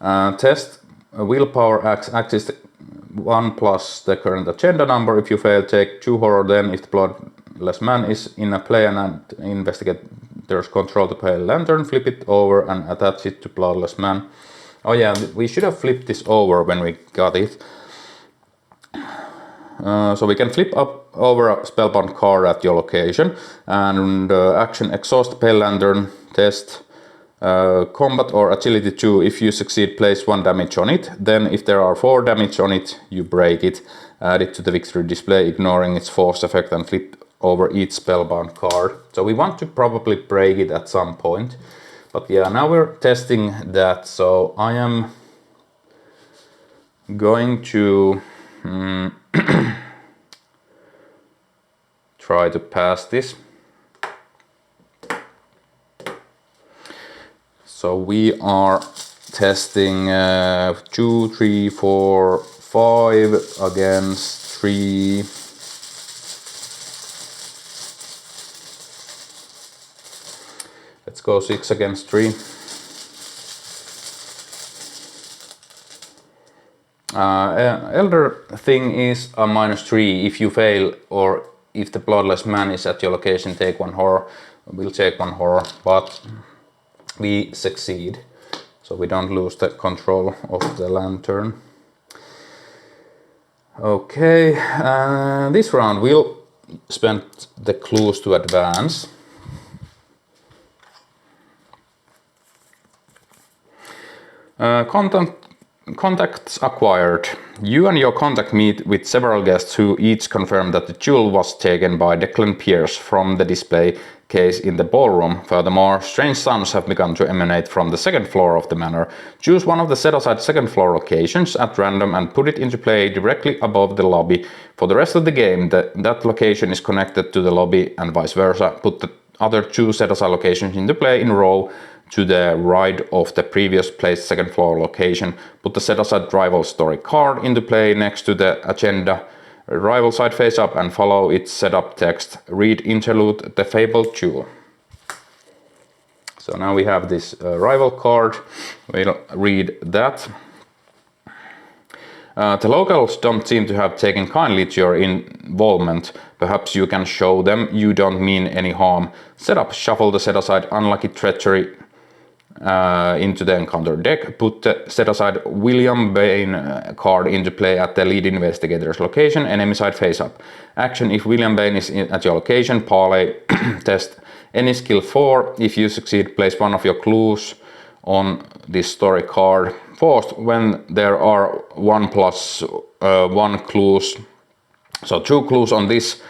Test willpower axis 1 plus the current agenda number. If you fail, take 2 horror. Then if the bloodless man is in a play and investigator's control the pale lantern, flip it over and attach it to bloodless man. Oh yeah, we should have flipped this over when we got it. So we can flip up over a spellbound card at your location, and action exhaust pale lantern, test combat or agility 2. If you succeed, place 1 damage on it. Then if there are 4 damage on it, you break it, add it to the victory display, ignoring its force effect, and flip over each spellbound card. So we want to probably break it at some point. But yeah, now we're testing that. So I am going to try to pass this. So we are testing 2, 3, 4, 5 against 3. Let's go 6 against 3. Elder thing is a -3 if you fail, or if the bloodless man is at your location, take 1 horror. We'll take 1 horror, but we succeed, so we don't lose the control of the lantern. Okay, this round we'll spend the clues to advance. Contacts acquired. You and your contact meet with several guests who each confirm that the jewel was taken by Declan Pierce from the display case in the ballroom. Furthermore, strange sounds have begun to emanate from the second floor of the manor. Choose one of the set-aside second floor locations at random and put it into play directly above the lobby. For the rest of the game, that location is connected to the lobby and vice versa. Put the other 2 set-aside locations into play in a row to the right of the previous placed second floor location. Put the set-aside rival story card into play next to the agenda. Rival side face up and follow its setup text. Read interlude The Fabled Jewel. So now we have this rival card. We'll read that. The locals don't seem to have taken kindly to your involvement. Perhaps you can show them you don't mean any harm. Set up, shuffle the set-aside Unlucky Treachery into the encounter deck. Put the set-aside William Bain card into play at the lead investigator's location, enemy side face up. Action: if William Bain is at your location, parlay test any skill 4. If you succeed, place one of your clues on this story card. Forced, when there are 1+1 clues, so 2 clues on this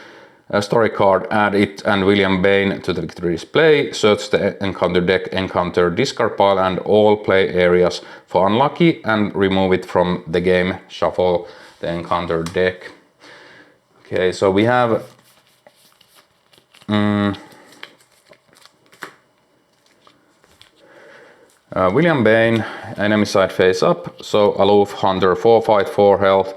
story card, add it and William Bain to the victory display. Search the encounter deck, encounter discard pile and all play areas for unlucky and remove it from the game. Shuffle the encounter deck. Okay, so we have William Bain, enemy side face up, so aloof hunter, 4 fight, 4 health.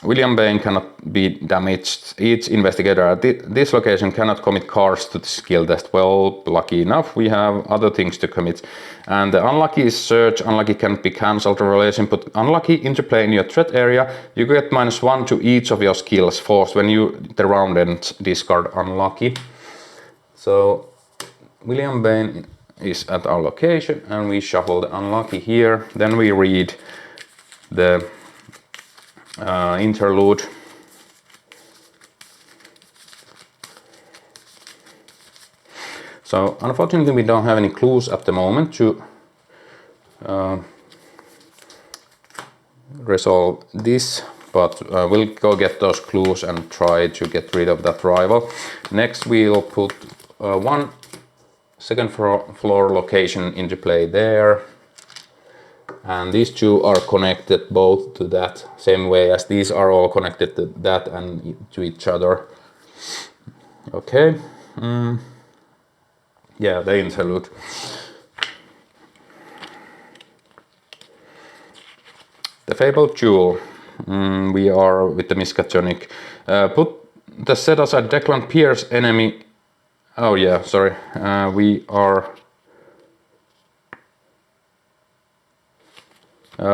William Bain cannot be damaged. Each investigator at this location cannot commit cards to the skill test. Well, lucky enough, we have other things to commit. And the unlucky is search. Unlucky can be cancelled. Relation, put unlucky into play in your threat area. You get -1 to each of your skills. Forced, when the round ends, discard unlucky. So William Bain is at our location and we shuffle the unlucky here. Then we read the interlude. So unfortunately we don't have any clues at the moment to resolve this, but we'll go get those clues and try to get rid of that rival. Next we'll put 1 second floor location into play there. And these 2 are connected both to that, same way as these are all connected to that and to each other. Okay. Yeah, the interlude. The Fabled Jewel. We are with the Miskatonic. Put the set-aside Declan Pierce enemy. Oh yeah, sorry. We are.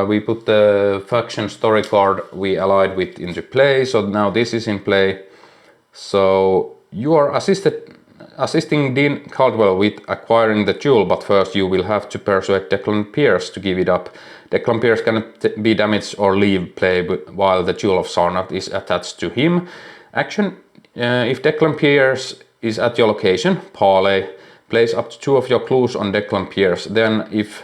We put the faction story card we allied with into play, so now this is in play. So you are assisting Dean Caldwell with acquiring the jewel, but first you will have to persuade Declan Pierce to give it up. Declan Pierce cannot be damaged or leave play while the Jewer of Sarnath is attached to him. Action: if Declan Pierce is at your location, parlay, place up to 2 of your clues on Declan Pierce. Then if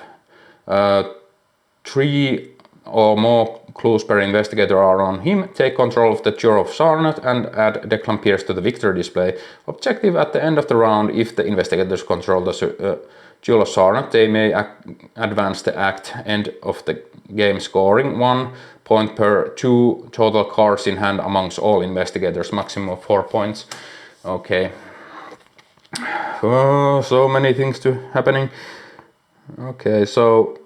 3 or more clues per investigator are on him, take control of the Jewer of Sarnath and add Declan Pierce to the victory display. Objective: at the end of the round, if the investigators control the Jewer of Sarnath, they may advance the act. End of the game scoring 1 point per 2 total cards in hand amongst all investigators, maximum of 4 points. Okay. Oh, so many things happening. Okay, so...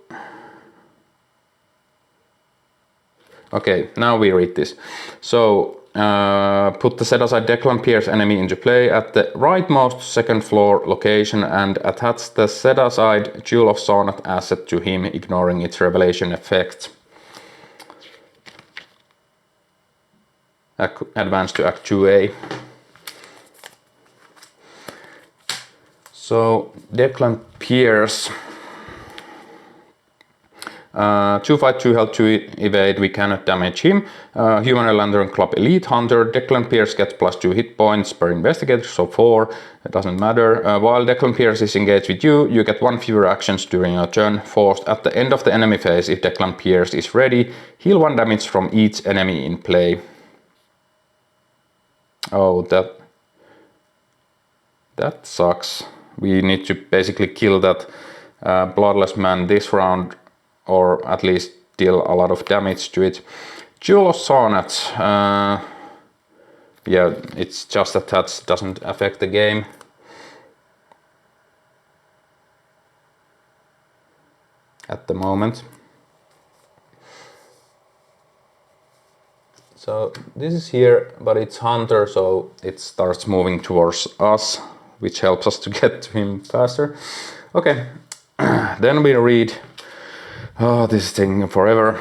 Okay, now we read this. So, put the set-aside Declan Pierce enemy into play at the rightmost second floor location and attach the set-aside Jewer of Sarnath asset to him, ignoring its revelation effect. Advance to Act 2A. So, Declan Pierce. 2 fight, 2 health, 2 evade, we cannot damage him. Human Lantern Club Elite Hunter, Declan Pierce gets +2 hit points per investigator, so 4, it doesn't matter. While Declan Pierce is engaged with you, you get 1 fewer actions during your turn. Forced at the end of the enemy phase, if Declan Pierce is ready, heal 1 damage from each enemy in play. Oh, that sucks. We need to basically kill that bloodless man this round, or at least deal a lot of damage to it. Jewer of Sarnath. Yeah, it's just that doesn't affect the game. At the moment. So this is here, but it's Hunter, so it starts moving towards us, which helps us to get to him faster. Okay, then we read... Oh, this is taking forever.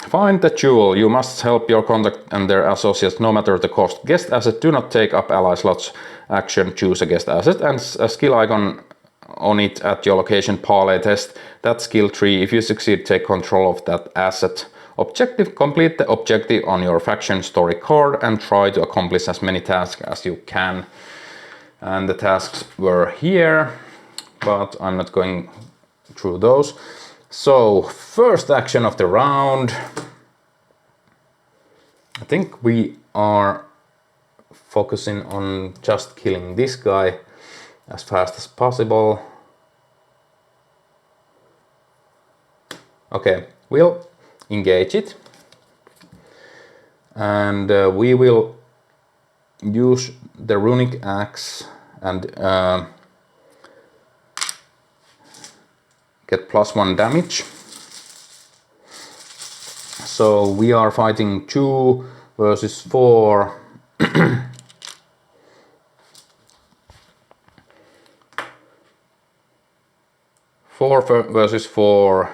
Find the jewel. You must help your contact and their associates no matter the cost. Guest asset, do not take up ally slots. Action, choose a guest asset and a skill icon on it at your location. Parlay test that skill tree. If you succeed, take control of that asset. Objective, complete the objective on your faction story card and try to accomplish as many tasks as you can. And the tasks were here, but I'm not going through those. So, first action of the round. I think we are focusing on just killing this guy as fast as possible. Okay, we'll engage it. And we will use the runic axe and get +1 damage. So we are fighting 2 versus 4. 4 versus 4.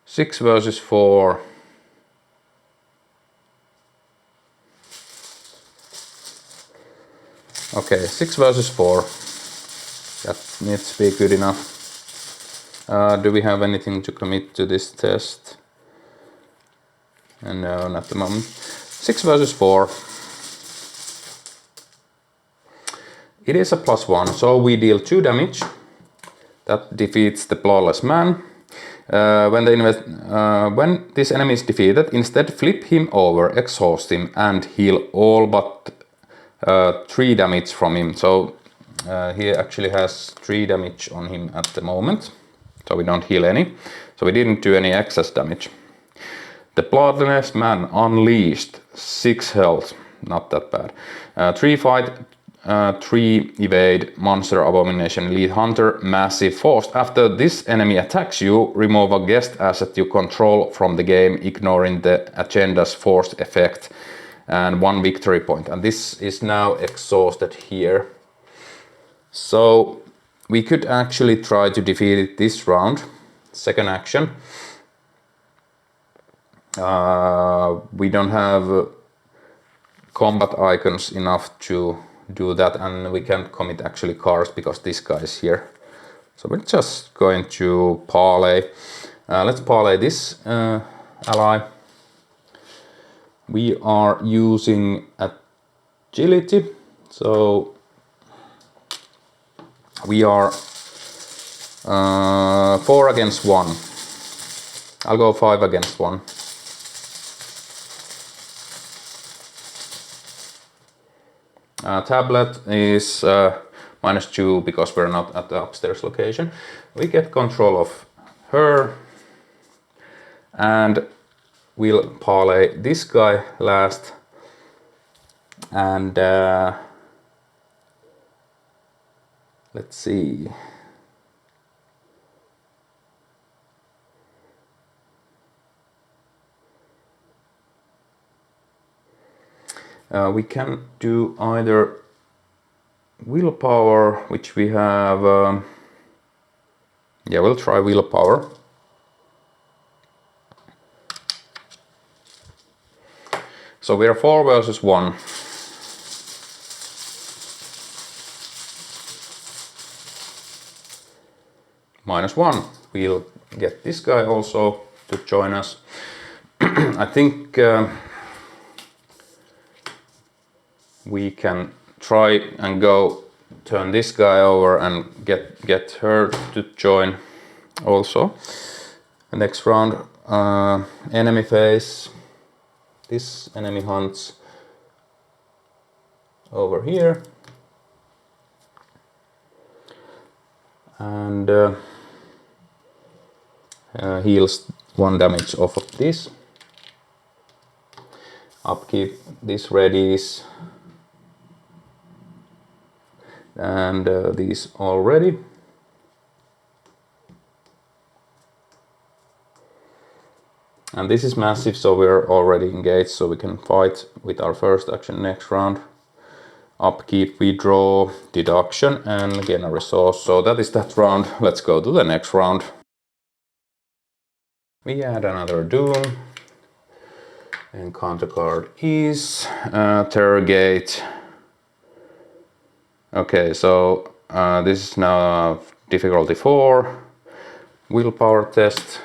6 versus 4. Okay, 6 versus 4. That needs to be good enough. Do we have anything to commit to this test? No, not at the moment. 6 versus 4. It is a +1, so we deal 2 damage. That defeats the Bloodless Man. When this enemy is defeated, instead flip him over, exhaust him, and heal all but 3 damage from him. So he actually has 3 damage on him at the moment, so we don't heal any. So we didn't do any excess damage. The Bloodless Man unleashed 6 health, not that bad. 3 fight, 3 evade, monster, abomination, elite hunter, massive, forced. After this enemy attacks you, remove a guest asset you control from the game, ignoring the agenda's forced effect, and 1 victory point. And this is now exhausted here. So we could actually try to defeat it this round. Second action. We don't have combat icons enough to do that, and we can't commit actually cards because this guy is here. So we're just going to parlay. Let's parlay this ally. We are using agility, so we are 4 against 1. I'll go 5 against 1. Tablet is -2 because we're not at the upstairs location. We get control of her and we'll parlay this guy last, and Let's see. We can do either willpower, which we have. Yeah, we'll try willpower. So we are 4 versus 1. -1. We'll get this guy also to join us. I think we can try and go turn this guy over and get her to join also. The next round, enemy phase. This enemy hunts over here. And heals 1 damage off of this. Upkeep, this readies. And these already. And this is massive, so we're already engaged, so we can fight with our first action next round. Upkeep, we draw, deduction, and again a resource. So that is that round. Let's go to the next round. We add another Doom. Encounter card is Interrogate. Okay, so this is now difficulty 4. Willpower test.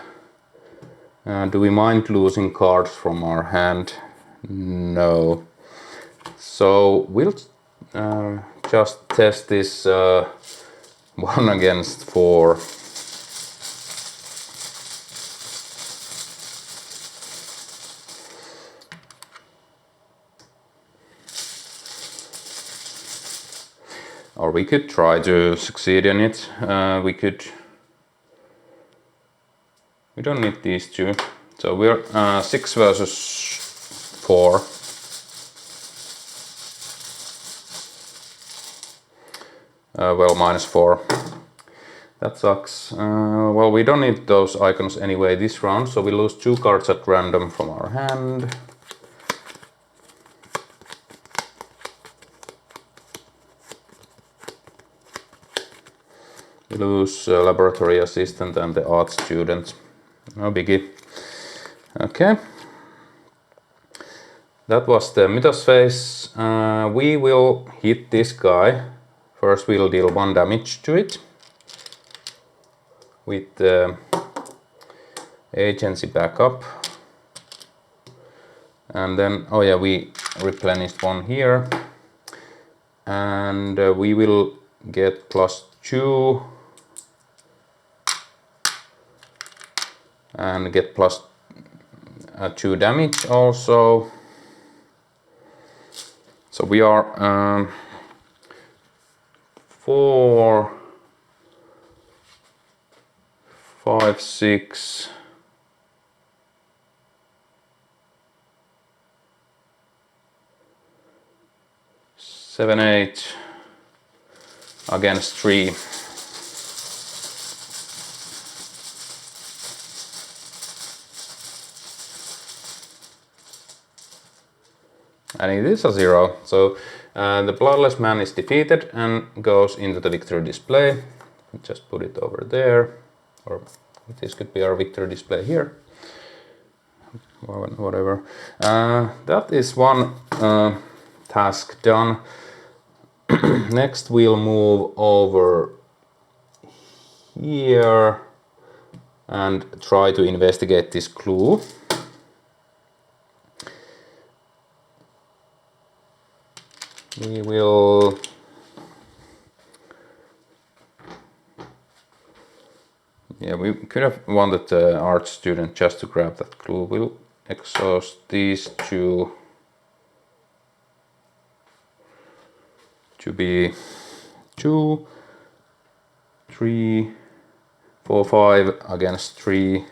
Do we mind losing cards from our hand? No. So we'll just test this 1 against 4. Or we could try to succeed in it. We don't need these 2. So we're 6 versus 4. Well, -4. That sucks. Well, we don't need those icons anyway this round, so we lose 2 cards at random from our hand. We lose laboratory assistant and the art student. No biggie. Okay. That was the Mythos phase. We will hit this guy. First we'll deal 1 damage to it with the agency backup. And then, oh yeah, we replenished 1 here. And we will get +2. And get +2 damage also. So we are 4, 5, 6, 7, 8 against 3. And it is a 0, so the Bloodless Man is defeated and goes into the victory display. Just put it over there, or this could be our victory display here, or whatever. That is 1 task done. Next we'll move over here and try to investigate this clue. We will we could have wanted the art student just to grab that clue. We'll exhaust these 2 to be 2, 3, 4, 5 against 3,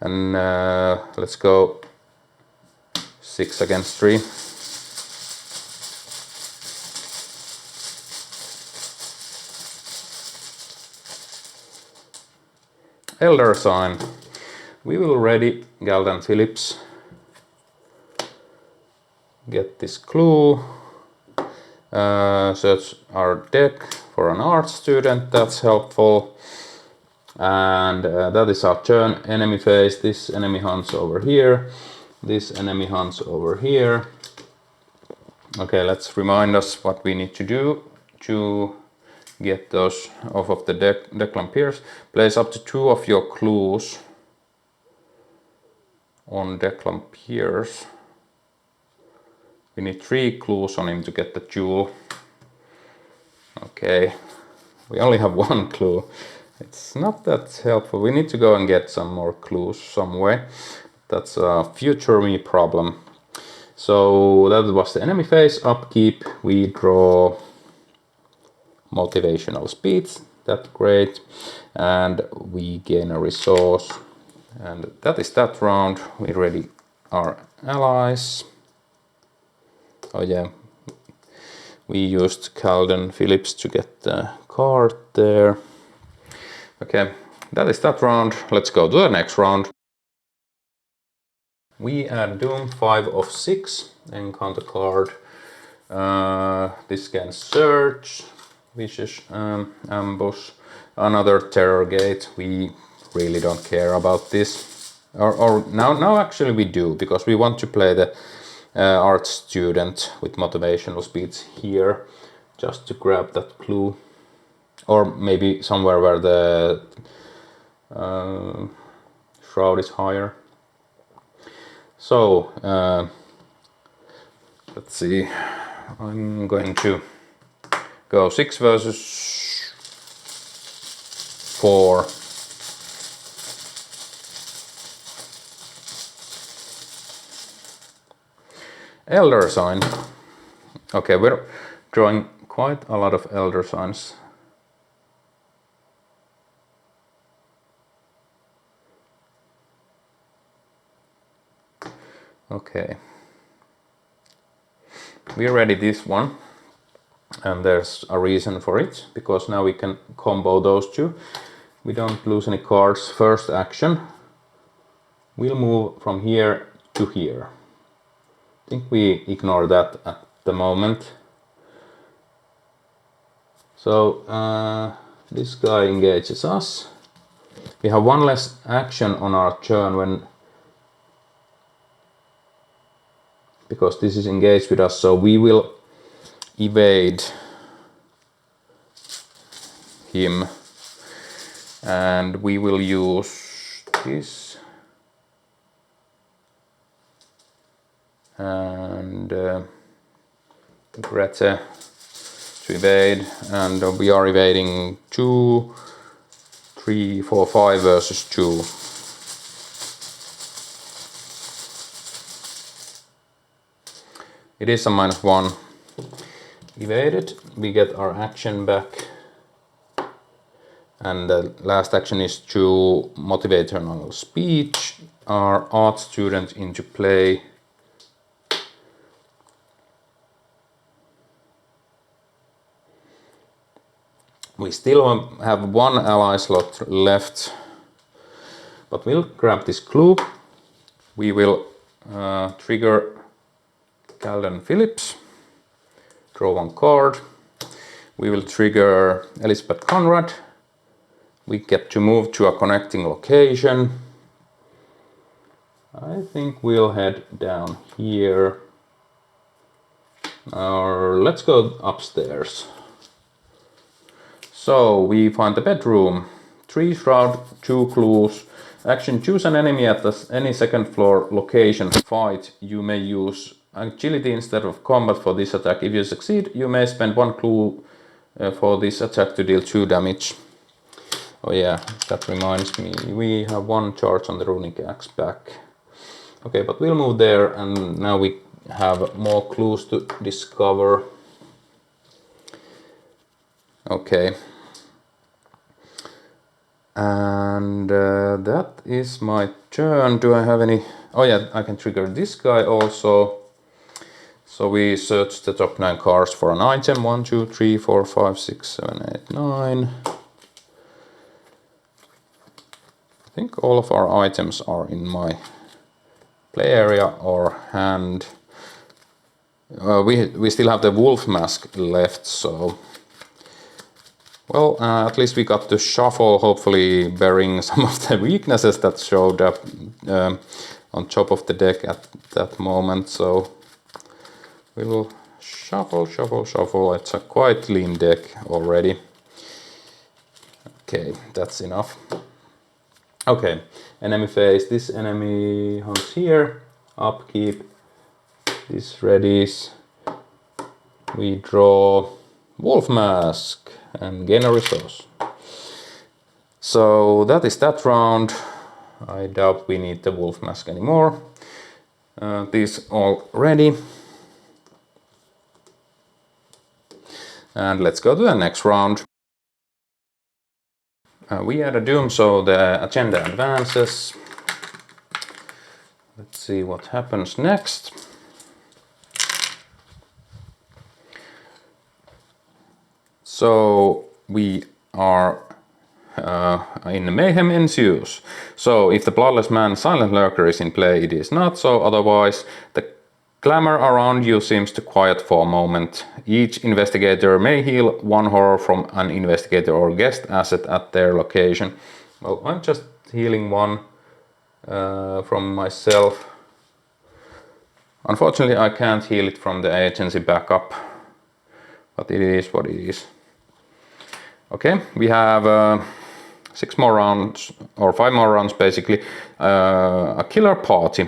and let's go 6 against 3. Elder Sign. We will ready Galden Phillips. Get this clue. Search our deck for an art student, that's helpful. And that is our turn. Enemy phase, this enemy hunts over here. This enemy hunts over here. Okay, let's remind us what we need to do to get those off of the Declan Pierce. Place up to 2 of your clues on Declan Pierce. We need 3 clues on him to get the jewel. Okay, we only have 1 clue. It's not that helpful. We need to go and get some more clues some way. That's a future me problem. So that was the enemy phase. Upkeep, we draw motivational speeds. That's great. And we gain a resource. And that is that round. We ready our allies. Oh yeah, we used Galden Phillips to get the card there. Okay, that is that round. Let's go to the next round. We add Doom 5 of 6, encounter card. This can search, vicious ambush, another terror gate. We really don't care about this. Or now actually we do, because we want to play the art student with motivational speeds here, just to grab that clue. Or maybe somewhere where the shroud is higher. So, let's see, I'm going to go 6 versus 4. Elder Sign. Okay, we're drawing quite a lot of Elder Signs. Okay, we ready this one, and there's a reason for it, because now we can combo those 2. We don't lose any cards. First action, we'll move from here to here. I think we ignore that at the moment. So this guy engages us. We have 1 less action on our turn when, because this is engaged with us, so we will evade him, and we will use this and Grete to evade, and we are evading 2, 3, 4, 5 versus 2. It is a -1. Evaded, we get our action back. And the last action is to motivational speech our art student into play. We still have 1 ally slot left, but we'll grab this clue. We will trigger Galden Phillips, draw 1 card. We will trigger Elizabeth Conrad. We get to move to a connecting location. I think we'll head down here. Or let's go upstairs. So we find the bedroom. 3 shroud, 2 clues. Action, choose an enemy at any second floor location. Fight. You may use agility instead of combat for this attack. If you succeed, you may spend 1 clue for this attack to deal 2 damage. Oh yeah, that reminds me, we have 1 charge on the runic axe back. Okay, but we'll move there, and now we have more clues to discover. Okay. And that is my turn. Do I have any? Oh yeah, I can trigger this guy also. So we search the top 9 cards for an item. 1, 2, 3, 4, 5, 6, 7, 8, 9. I think all of our items are in my play area or hand. We still have the wolf mask left, so well, at least we got to shuffle, hopefully bearing some of the weaknesses that showed up on top of the deck at that moment. So we'll shuffle, shuffle, shuffle. It's a quite lean deck already. Okay, that's enough. Okay, enemy phase. This enemy hunts here. Upkeep. This readies. We draw wolf mask and gain a resource. So that is that round. I doubt we need the wolf mask anymore. These all ready. And let's go to the next round. We add a doom, so the agenda advances. Let's see what happens next. So we are in mayhem ensues. So if the bloodless man silent lurker is in play, it is not so. Otherwise, the clamor around you seems to quiet for a moment. Each investigator may heal one horror from an investigator or guest asset at their location. Well, I'm just healing one from myself. Unfortunately, I can't heal it from the agency backup, but it is what it is. Okay, we have 6 more rounds, or 5 more rounds basically. A killer party.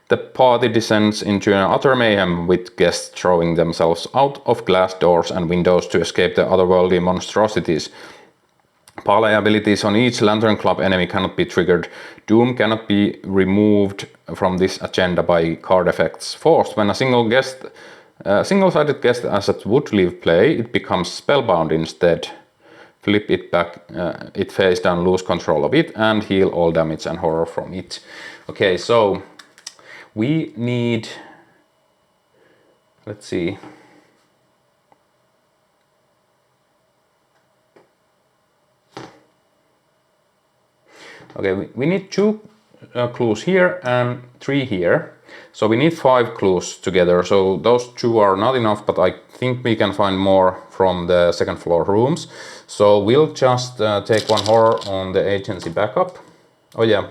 The party descends into an utter mayhem with guests throwing themselves out of glass doors and windows to escape the otherworldly monstrosities. Parley abilities on each Lantern Club enemy cannot be triggered. Doom cannot be removed from this agenda by card effects. Forced, when a single-sided guest asset would leave play, it becomes spellbound instead. Flip it back, it face down, lose control of it, and heal all damage and horror from it. Okay, so we need, let's see. Okay, we need 2 clues here and 3 here. So we need 5 clues together. So those 2 are not enough, but I think we can find more from the second floor rooms. So we'll just take 1 horror on the agency backup. Oh yeah,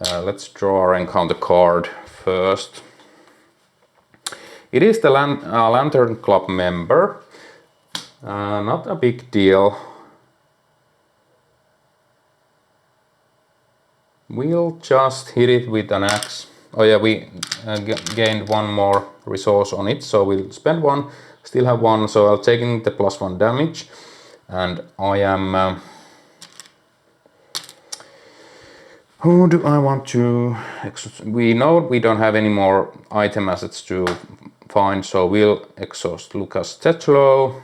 let's draw our encounter card first. It is the Lantern Club member. Not a big deal. We'll just hit it with an axe. Oh yeah, we gained 1 more resource on it, so we'll spend 1, still have 1, so I'll take in the +1 damage. And I am... who do I want to... We know we don't have any more item assets to find, so we'll exhaust Lucas Tetlow.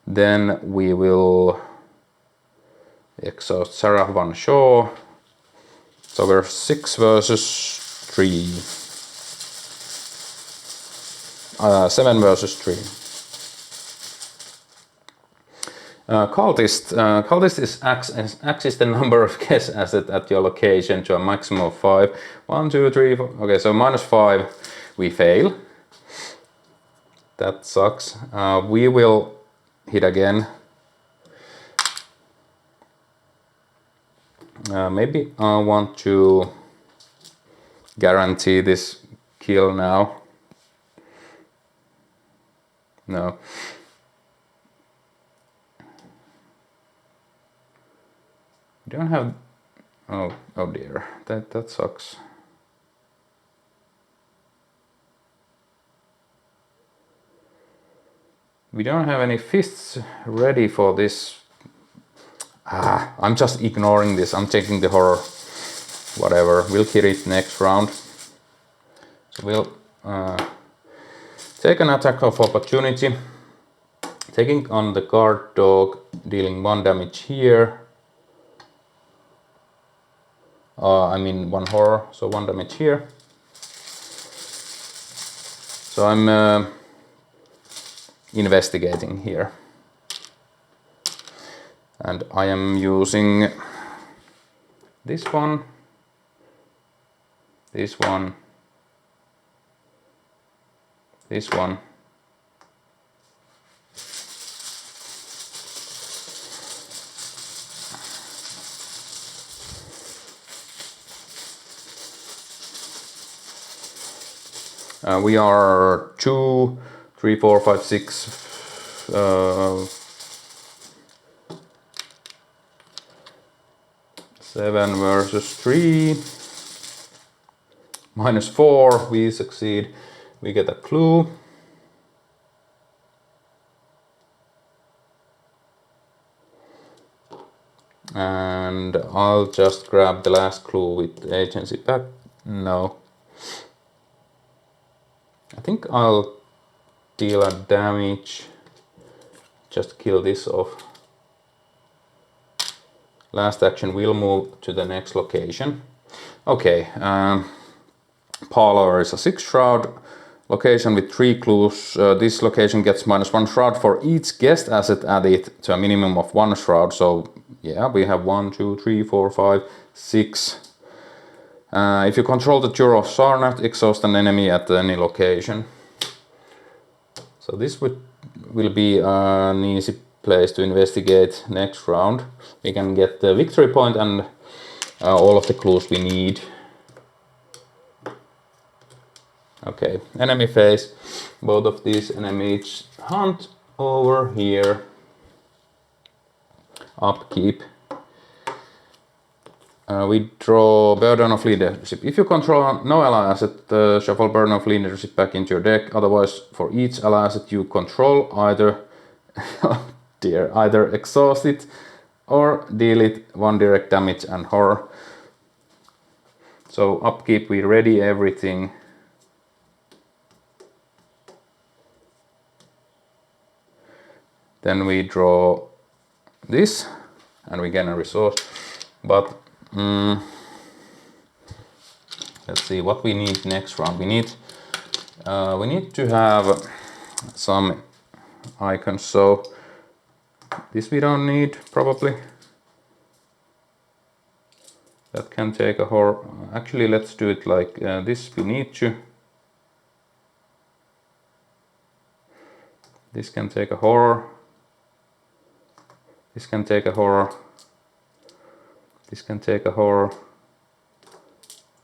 Then we will exhaust Sarah Van Shaw. So we're 6 versus 3. 7 versus 3. Cultist. Cultist is X is the number of guest assets at your location to a maximum of 5. 1, 2, 3, 4. Okay, so -5. We fail. That sucks. We will hit again. Maybe I want to guarantee this kill now. No. We don't have... oh dear, that sucks. We don't have any fists ready for this. I'm just ignoring this. I'm taking the horror. Whatever, we'll hit it next round. So we'll take an attack of opportunity. Taking on the guard dog, dealing 1 damage here. I mean 1 horror, so 1 damage here. So I'm investigating here. And I am using this one, this one, this one. We are 2, 3, 4, 5, 6, 7 versus 3. -4, we succeed. We get a clue. And I'll just grab the last clue with agency back. No. I think I'll deal a damage. Just kill this off. Last action, we'll move to the next location. Okay, Parlor is a 6 shroud location with 3 clues. This location gets -1 shroud for each guest asset added to a minimum of 1 shroud. So yeah, we have 1, 2, 3, 4, 5, 6. If you control the Jewer of Sarnath, exhaust an enemy at any location. So this will be an easy place to investigate next round. We can get the victory point and all of the clues we need. Okay, enemy phase. Both of these enemies hunt over here. Upkeep. We draw Burden of Leadership. If you control no ally asset, shuffle Burden of Leadership back into your deck. Otherwise, for each ally asset you control, either exhaust it or deal it 1 direct damage and horror. So upkeep, we ready everything. Then we draw this and we gain a resource. But let's see what we need next round. We need to have some icons. So this we don't need probably. That can take a horror. Actually, let's do it like this. We need to. This can take a horror. This can take a horror. This can take a horror.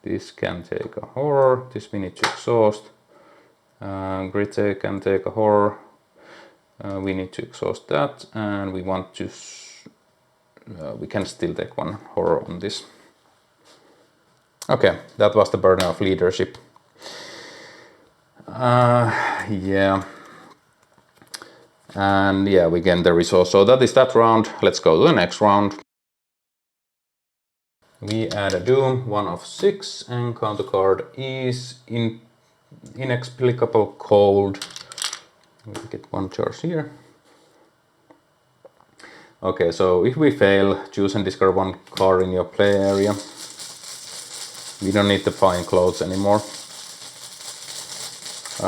This can take a horror. This we need to exhaust. Grit can take a horror. We need to exhaust that, and we want to. We can still take 1 horror on this. Okay, that was the Burden of Leadership. Yeah. And yeah, we get the resource. So that is that round. Let's go to the next round. We add a Doom, 1 of 6, and counter card is Inexplicable Cold. We get 1 charge here. Okay, so if we fail, choose and discard 1 card in your play area. We don't need the fine clothes anymore.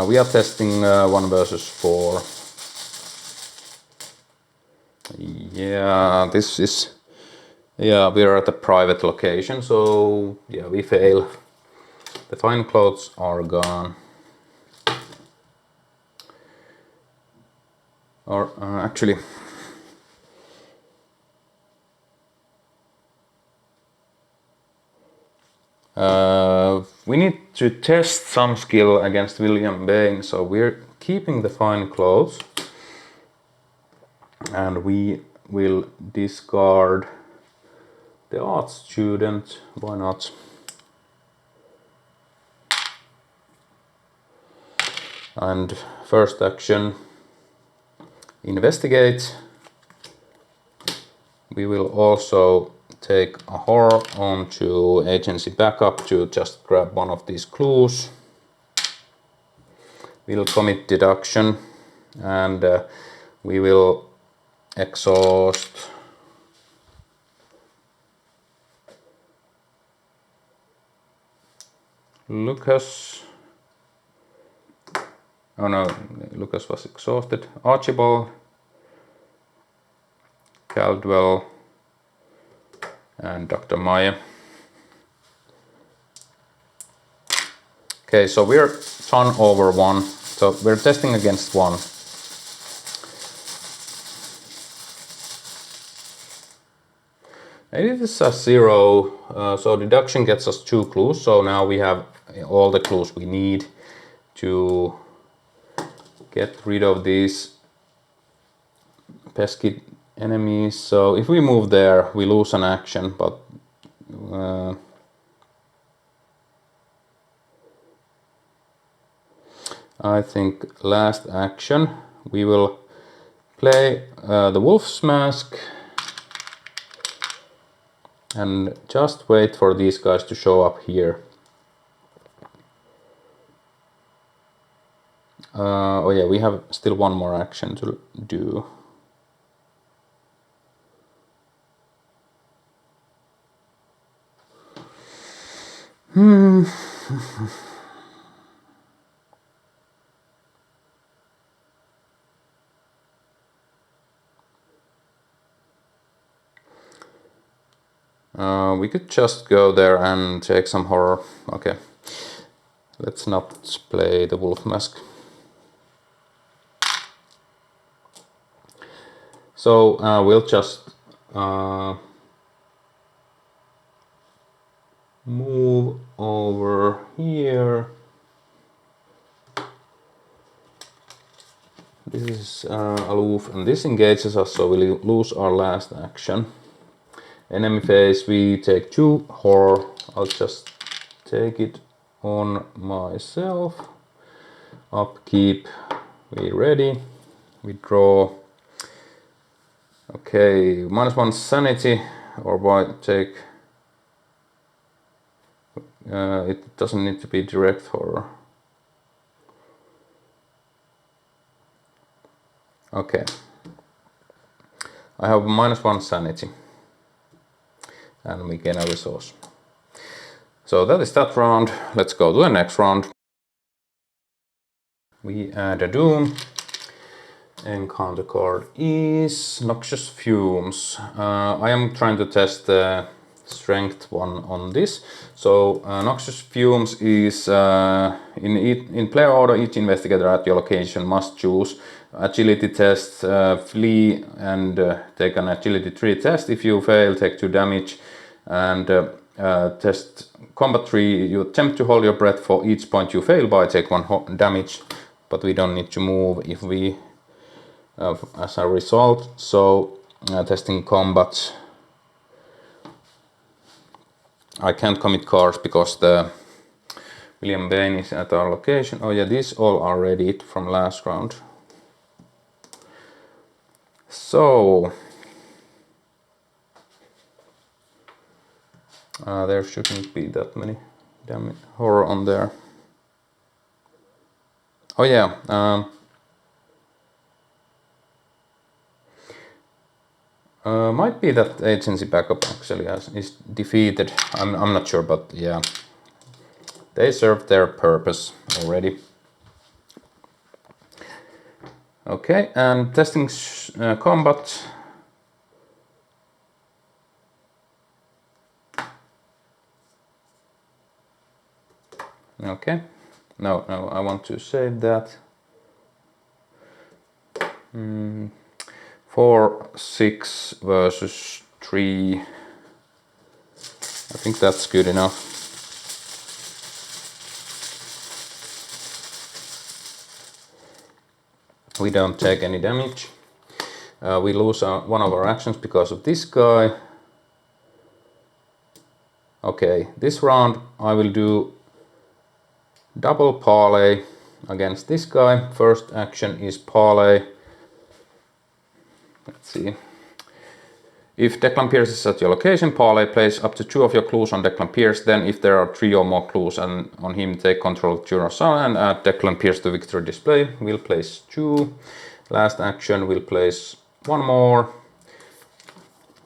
We are testing 1 versus 4. Yeah, this is. Yeah, we are at a private location, so yeah, we fail. The fine clothes are gone. Or actually, we need to test some skill against William Bain, so we're keeping the fine clothes. And we will discard the art student. Why not? And first action, investigate. We will also take a horror onto agency backup to just grab 1 of these clues. We'll commit deduction, and we will exhaust Lucas. Oh no, Lucas was exhausted. Archibald, Caldwell, and Dr. Maya. Okay, so we're turn over 1, so we're testing against 1. It is a 0, so deduction gets us 2 clues, so now we have all the clues we need to get rid of these pesky enemies. So if we move there, we lose an action, but I think last action we will play the Wolf's Mask and just wait for these guys to show up here. Oh yeah, we have still one more action to do. We could just go there and take some horror. Okay, let's not play the Wolf Mask. So we'll just move over here. This is aloof, and this engages us, so we lose our last action. Enemy phase, we take 2 horror. I'll just take it on myself. Upkeep, we ready. We draw. Okay, -1 sanity, or why take. It doesn't need to be direct horror. Okay. I have -1 sanity. And we gain a resource. So that is that round. Let's go to the next round. We add a Doom. Encounter card is Noxious Fumes. I am trying to test the strength one on this. So Noxious Fumes is in player order, each investigator at your location must choose agility test, flee, and take an agility 3 test. If you fail, take 2 damage. And test combat 3, you attempt to hold your breath for each point you fail by, take 1 damage, but we don't need to move if we as a result. So testing combat, I can't commit cards because the William Bain is at our location. Oh yeah, these all are ready from last round. So there shouldn't be that many damage horror on there. Oh yeah, might be that agency backup actually is defeated. I'm not sure, but yeah, they served their purpose already. Okay, and testing combat. Okay, no, I want to save that. 4, 6 versus 3. I think that's good enough. We don't take any damage. We lose one of our actions because of this guy. Okay, this round I will do double parley against this guy. First action is parley. Let's see. If Declan Pierce is at your location, parley, place up to 2 of your clues on Declan Pierce. Then if there are 3 or more clues and on him, take control of Jewer of Sarnath and add Declan Pierce to victory display. We'll place 2. Last action, we'll place 1 more.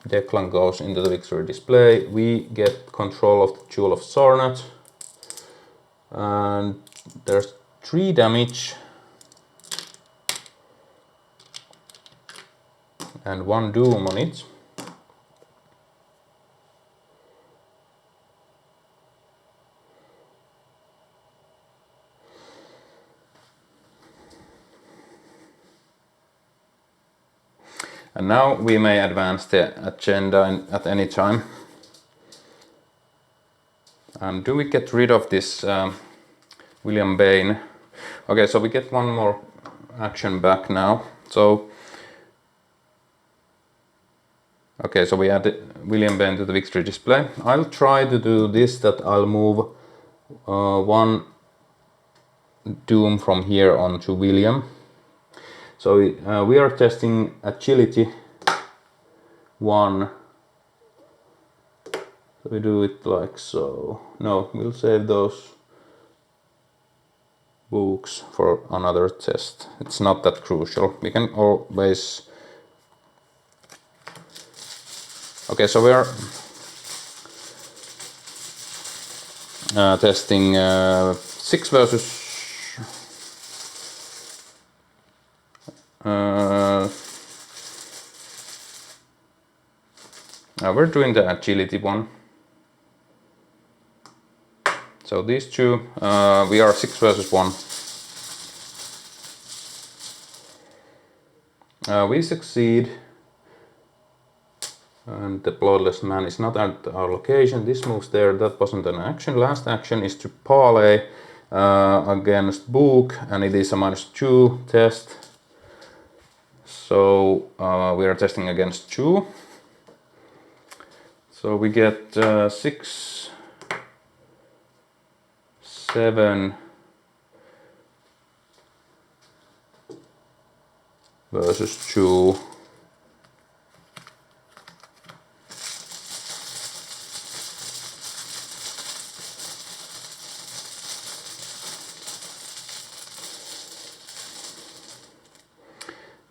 Declan goes into the victory display. We get control of the Jewer of Sarnath. And there's 3 damage. And 1 doom on it. And now we may advance the agenda at any time. And do we get rid of this William Bain? Okay, so we get one more action back now. So okay, so we add William Bain to the victory display. I'll try to do this, that I'll move one Doom from here on to William. So we are testing agility 1. So we do it like so. No, we'll save those books for another test. It's not that crucial. We can always... Okay, so we are testing 6 versus we're doing the agility one. So these two, we are 6 versus 1. We succeed. And the bloodless man is not at our location. This moves there. That wasn't an action. Last action is to parley against Book, and it is a -2 test. So we are testing against 2. So we get 6, 7 versus 2.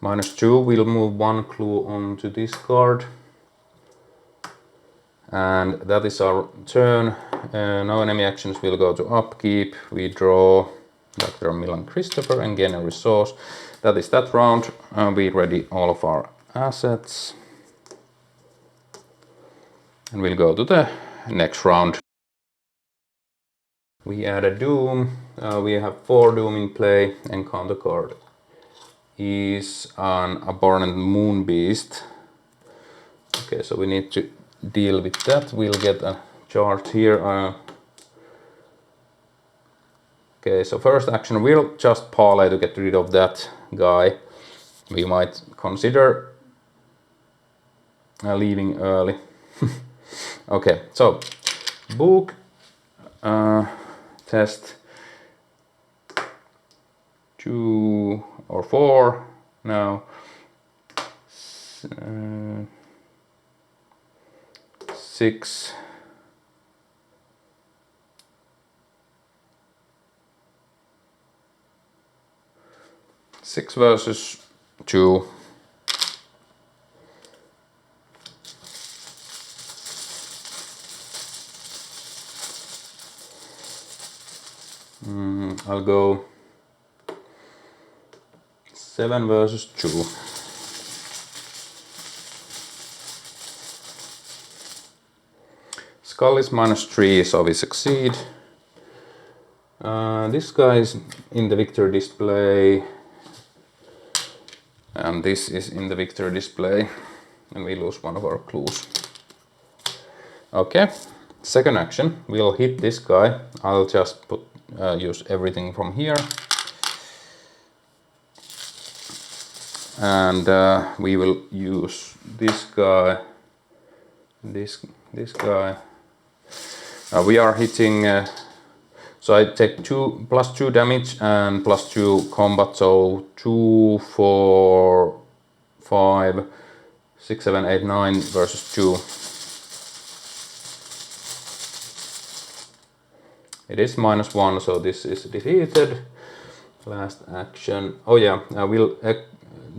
-2, we'll move 1 clue onto this card. And that is our turn. No enemy actions will go to upkeep. We draw Dr. Milan Christopher and gain a resource. That is that round. We ready all of our assets. And we'll go to the next round. We add a Doom. We have 4 Doom in play. Encounter card is an Abhorrent Moon Beast. Okay, so we need to deal with that. We'll get a chart here. Okay, so first action, we'll just parley to get rid of that guy. We might consider leaving early. Okay, so Book test 2 or 4 now. 6. Six versus 2. I'll go 7 versus 2. Skull is -3, so we succeed. This guy is in the victory display. And this is in the victory display. And we lose one of our clues. Okay, second action. We'll hit this guy. I'll just use everything from here. And we will use this guy. This guy. We are hitting, so I take +2 damage and +2 combat, so 2, 4, 5, 6, 7, 8, 9 versus 2. It is -1, so this is defeated. Last action, oh yeah, we'll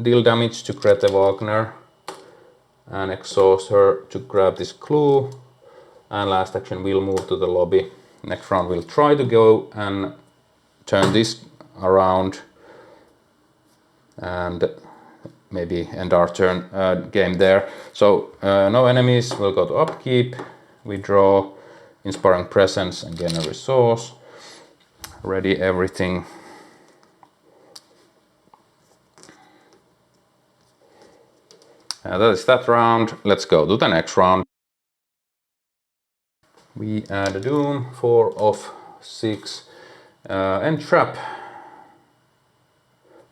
deal damage to Grete Wagner and exhaust her to grab this clue. And last action, we'll move to the lobby. Next round, we'll try to go and turn this around and maybe end our turn game there. So no enemies, we'll go to upkeep. We draw Inspiring Presence and gain a resource. Ready everything. That is that round. Let's go to the next round. We add a Doom, 4 of 6. Entrap.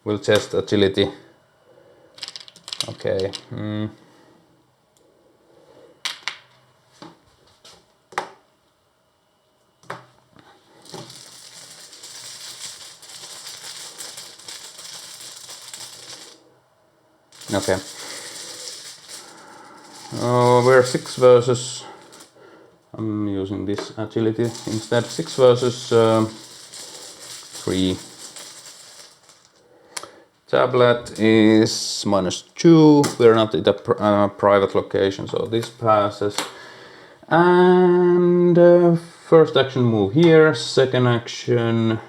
We'll test agility. Okay. Okay. We're 6 versus. I'm using this agility instead. 6 versus 3. Tablet is -2. We're not in a private location, so this passes. And first action move here. Second action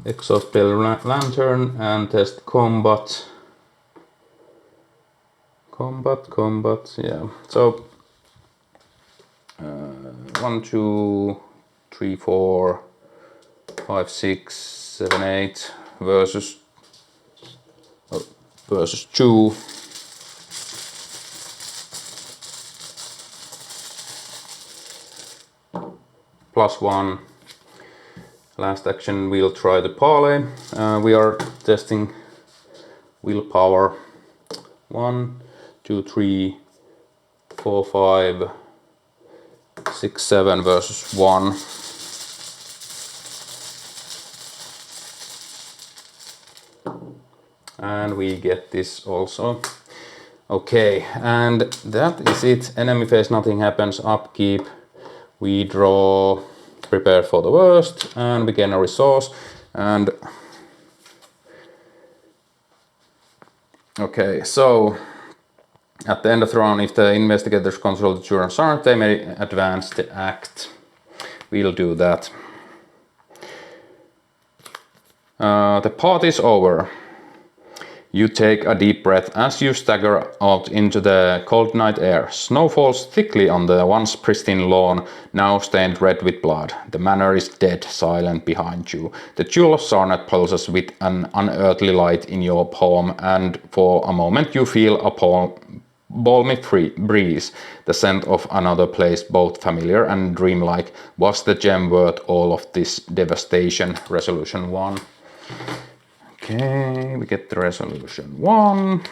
exhaust pale lantern and test combat. Combat, yeah. So 1, 2, 3, 4, 5, 6, 7, 8 versus 2. +1. Last action we'll try the parlay. We are testing willpower. 1, 2, 3, 4, 5, 6, 7 versus 1. And we get this also. Okay, and that is it. Enemy phase, nothing happens. Upkeep. We draw, prepare for the worst, and we gain a resource. And okay, so at the end of the round, if the investigators control the Jewer of Sarnath, they may advance the act. We'll do that. The party is over. You take a deep breath as you stagger out into the cold night air. Snow falls thickly on the once pristine lawn, now stained red with blood. The manor is dead silent behind you. The Jewer of Sarnath pulses with an unearthly light in your palm, and for a moment you feel a balmy breeze, the scent of another place, both familiar and dreamlike. Was the gem worth all of this devastation? Resolution 1. Okay, we get the resolution 1.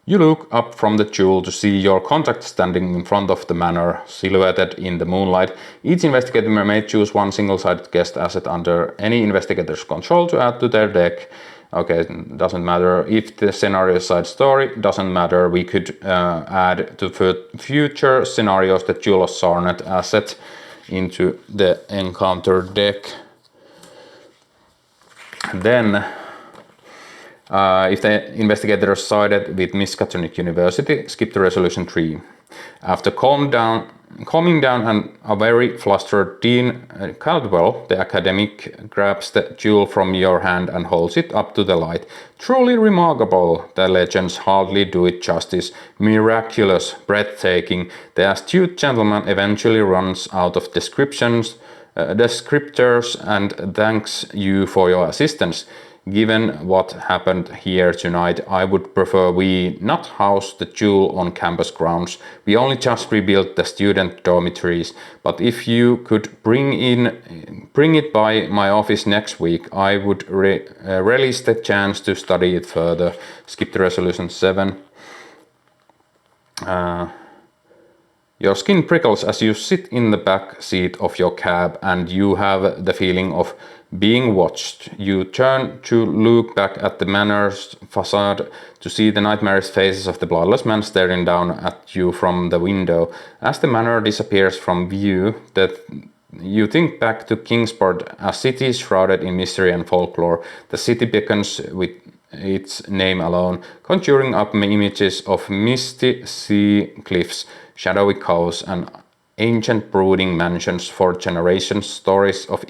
You look up from the jewel to see your contact standing in front of the manor, silhouetted in the moonlight. Each investigator may choose one single-sided guest asset under any investigator's control to add to their deck. Okay, doesn't matter if the scenario side story, doesn't matter. We could add to future scenarios the Jewer of Sarnath asset into the encounter deck. Then, if the investigator sided with Miskatonic University, skip to resolution 3. After calming down and a very flustered Dean Caldwell, the academic grabs the jewel from your hand and holds it up to the light. Truly remarkable, the legends hardly do it justice. Miraculous, breathtaking. The astute gentleman eventually runs out of descriptors and thanks you for your assistance. Given what happened here tonight, I would prefer we not house the jewel on campus grounds. We only just rebuilt the student dormitories, but if you could bring it by my office next week, I would relish the chance to study it further. Skip to resolution 7. Your skin prickles as you sit in the back seat of your cab and you have the feeling of being watched. You turn to look back at the manor's facade to see the nightmarish faces of the bloodless men staring down at you from the window. As the manor disappears from view, you think back to Kingsport, a city shrouded in mystery and folklore. The city beckons with its name alone, conjuring up images of misty sea cliffs, shadowy coves, and ancient brooding mansions for generations. Stories of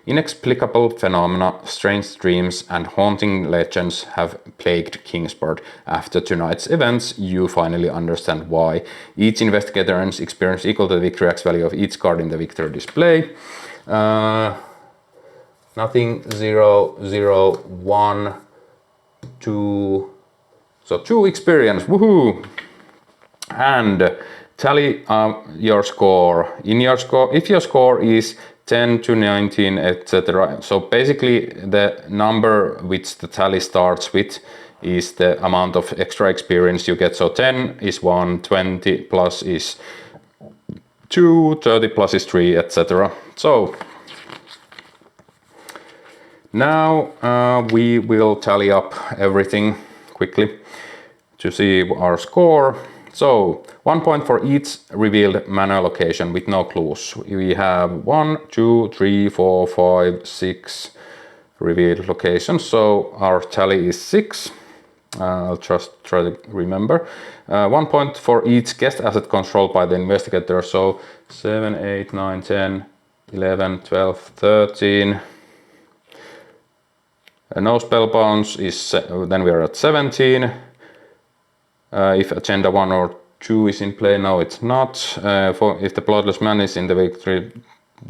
inexplicable phenomena, strange dreams, and haunting legends have plagued Kingsport. After tonight's events, you finally understand why. Each investigator earns experience equal to the victory X value of each card in the victory display. Nothing, 0, 0, 1. 2 experience, woohoo! And tally your score. In your score, if your score is 10 to 19, etc. So basically the number which the tally starts with is the amount of extra experience you get. So 10 is 1, 20 plus is 2, 30 plus is 3, etc. So now we will tally up everything quickly to see our score. So 1 point for each revealed mana location with no clues. We have 1, 2, 3, 4, 5, 6 revealed locations. So our tally is 6. I'll just try to remember. 1 point for each guest asset controlled by the investigator. So 7, 8, 9, 10, 11, 12, 13. No spellbounds is, then we are at 17. If agenda 1 or 2 is in play, no it's not. If the bloodless man is in the victory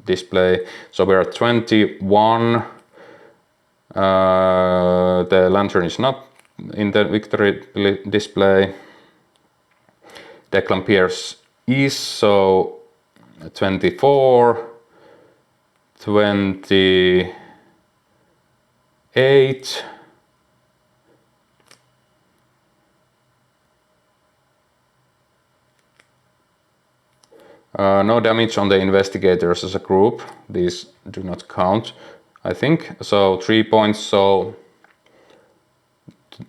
display, so we're at 21. The lantern is not in the victory display. Declan Pierce is, so 24, 28, no damage on the investigators as a group. These do not count, I think. So 3 points, so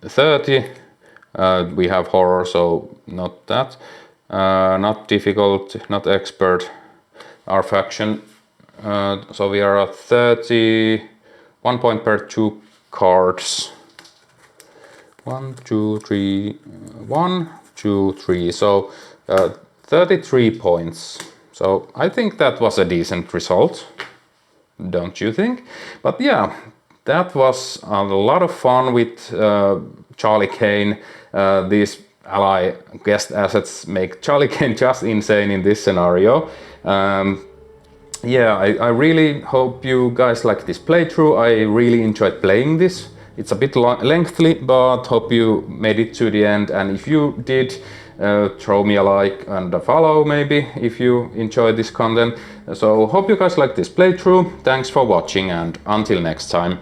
30. We have horror, so not that. Not difficult, not expert. Our faction. So we are at 30. 1 point per 2 cards. 1, 2, 3. 1, 2, 3. So 33 points. So I think that was a decent result, don't you think? But yeah, that was a lot of fun with Charlie Kane. These ally guest assets make Charlie Kane just insane in this scenario. Yeah, I really hope you guys like this playthrough. I really enjoyed playing this. It's a bit lengthy, but hope you made it to the end. And if you did, throw me a like and a follow maybe if you enjoyed this content. So hope you guys like this playthrough. Thanks for watching and until next time.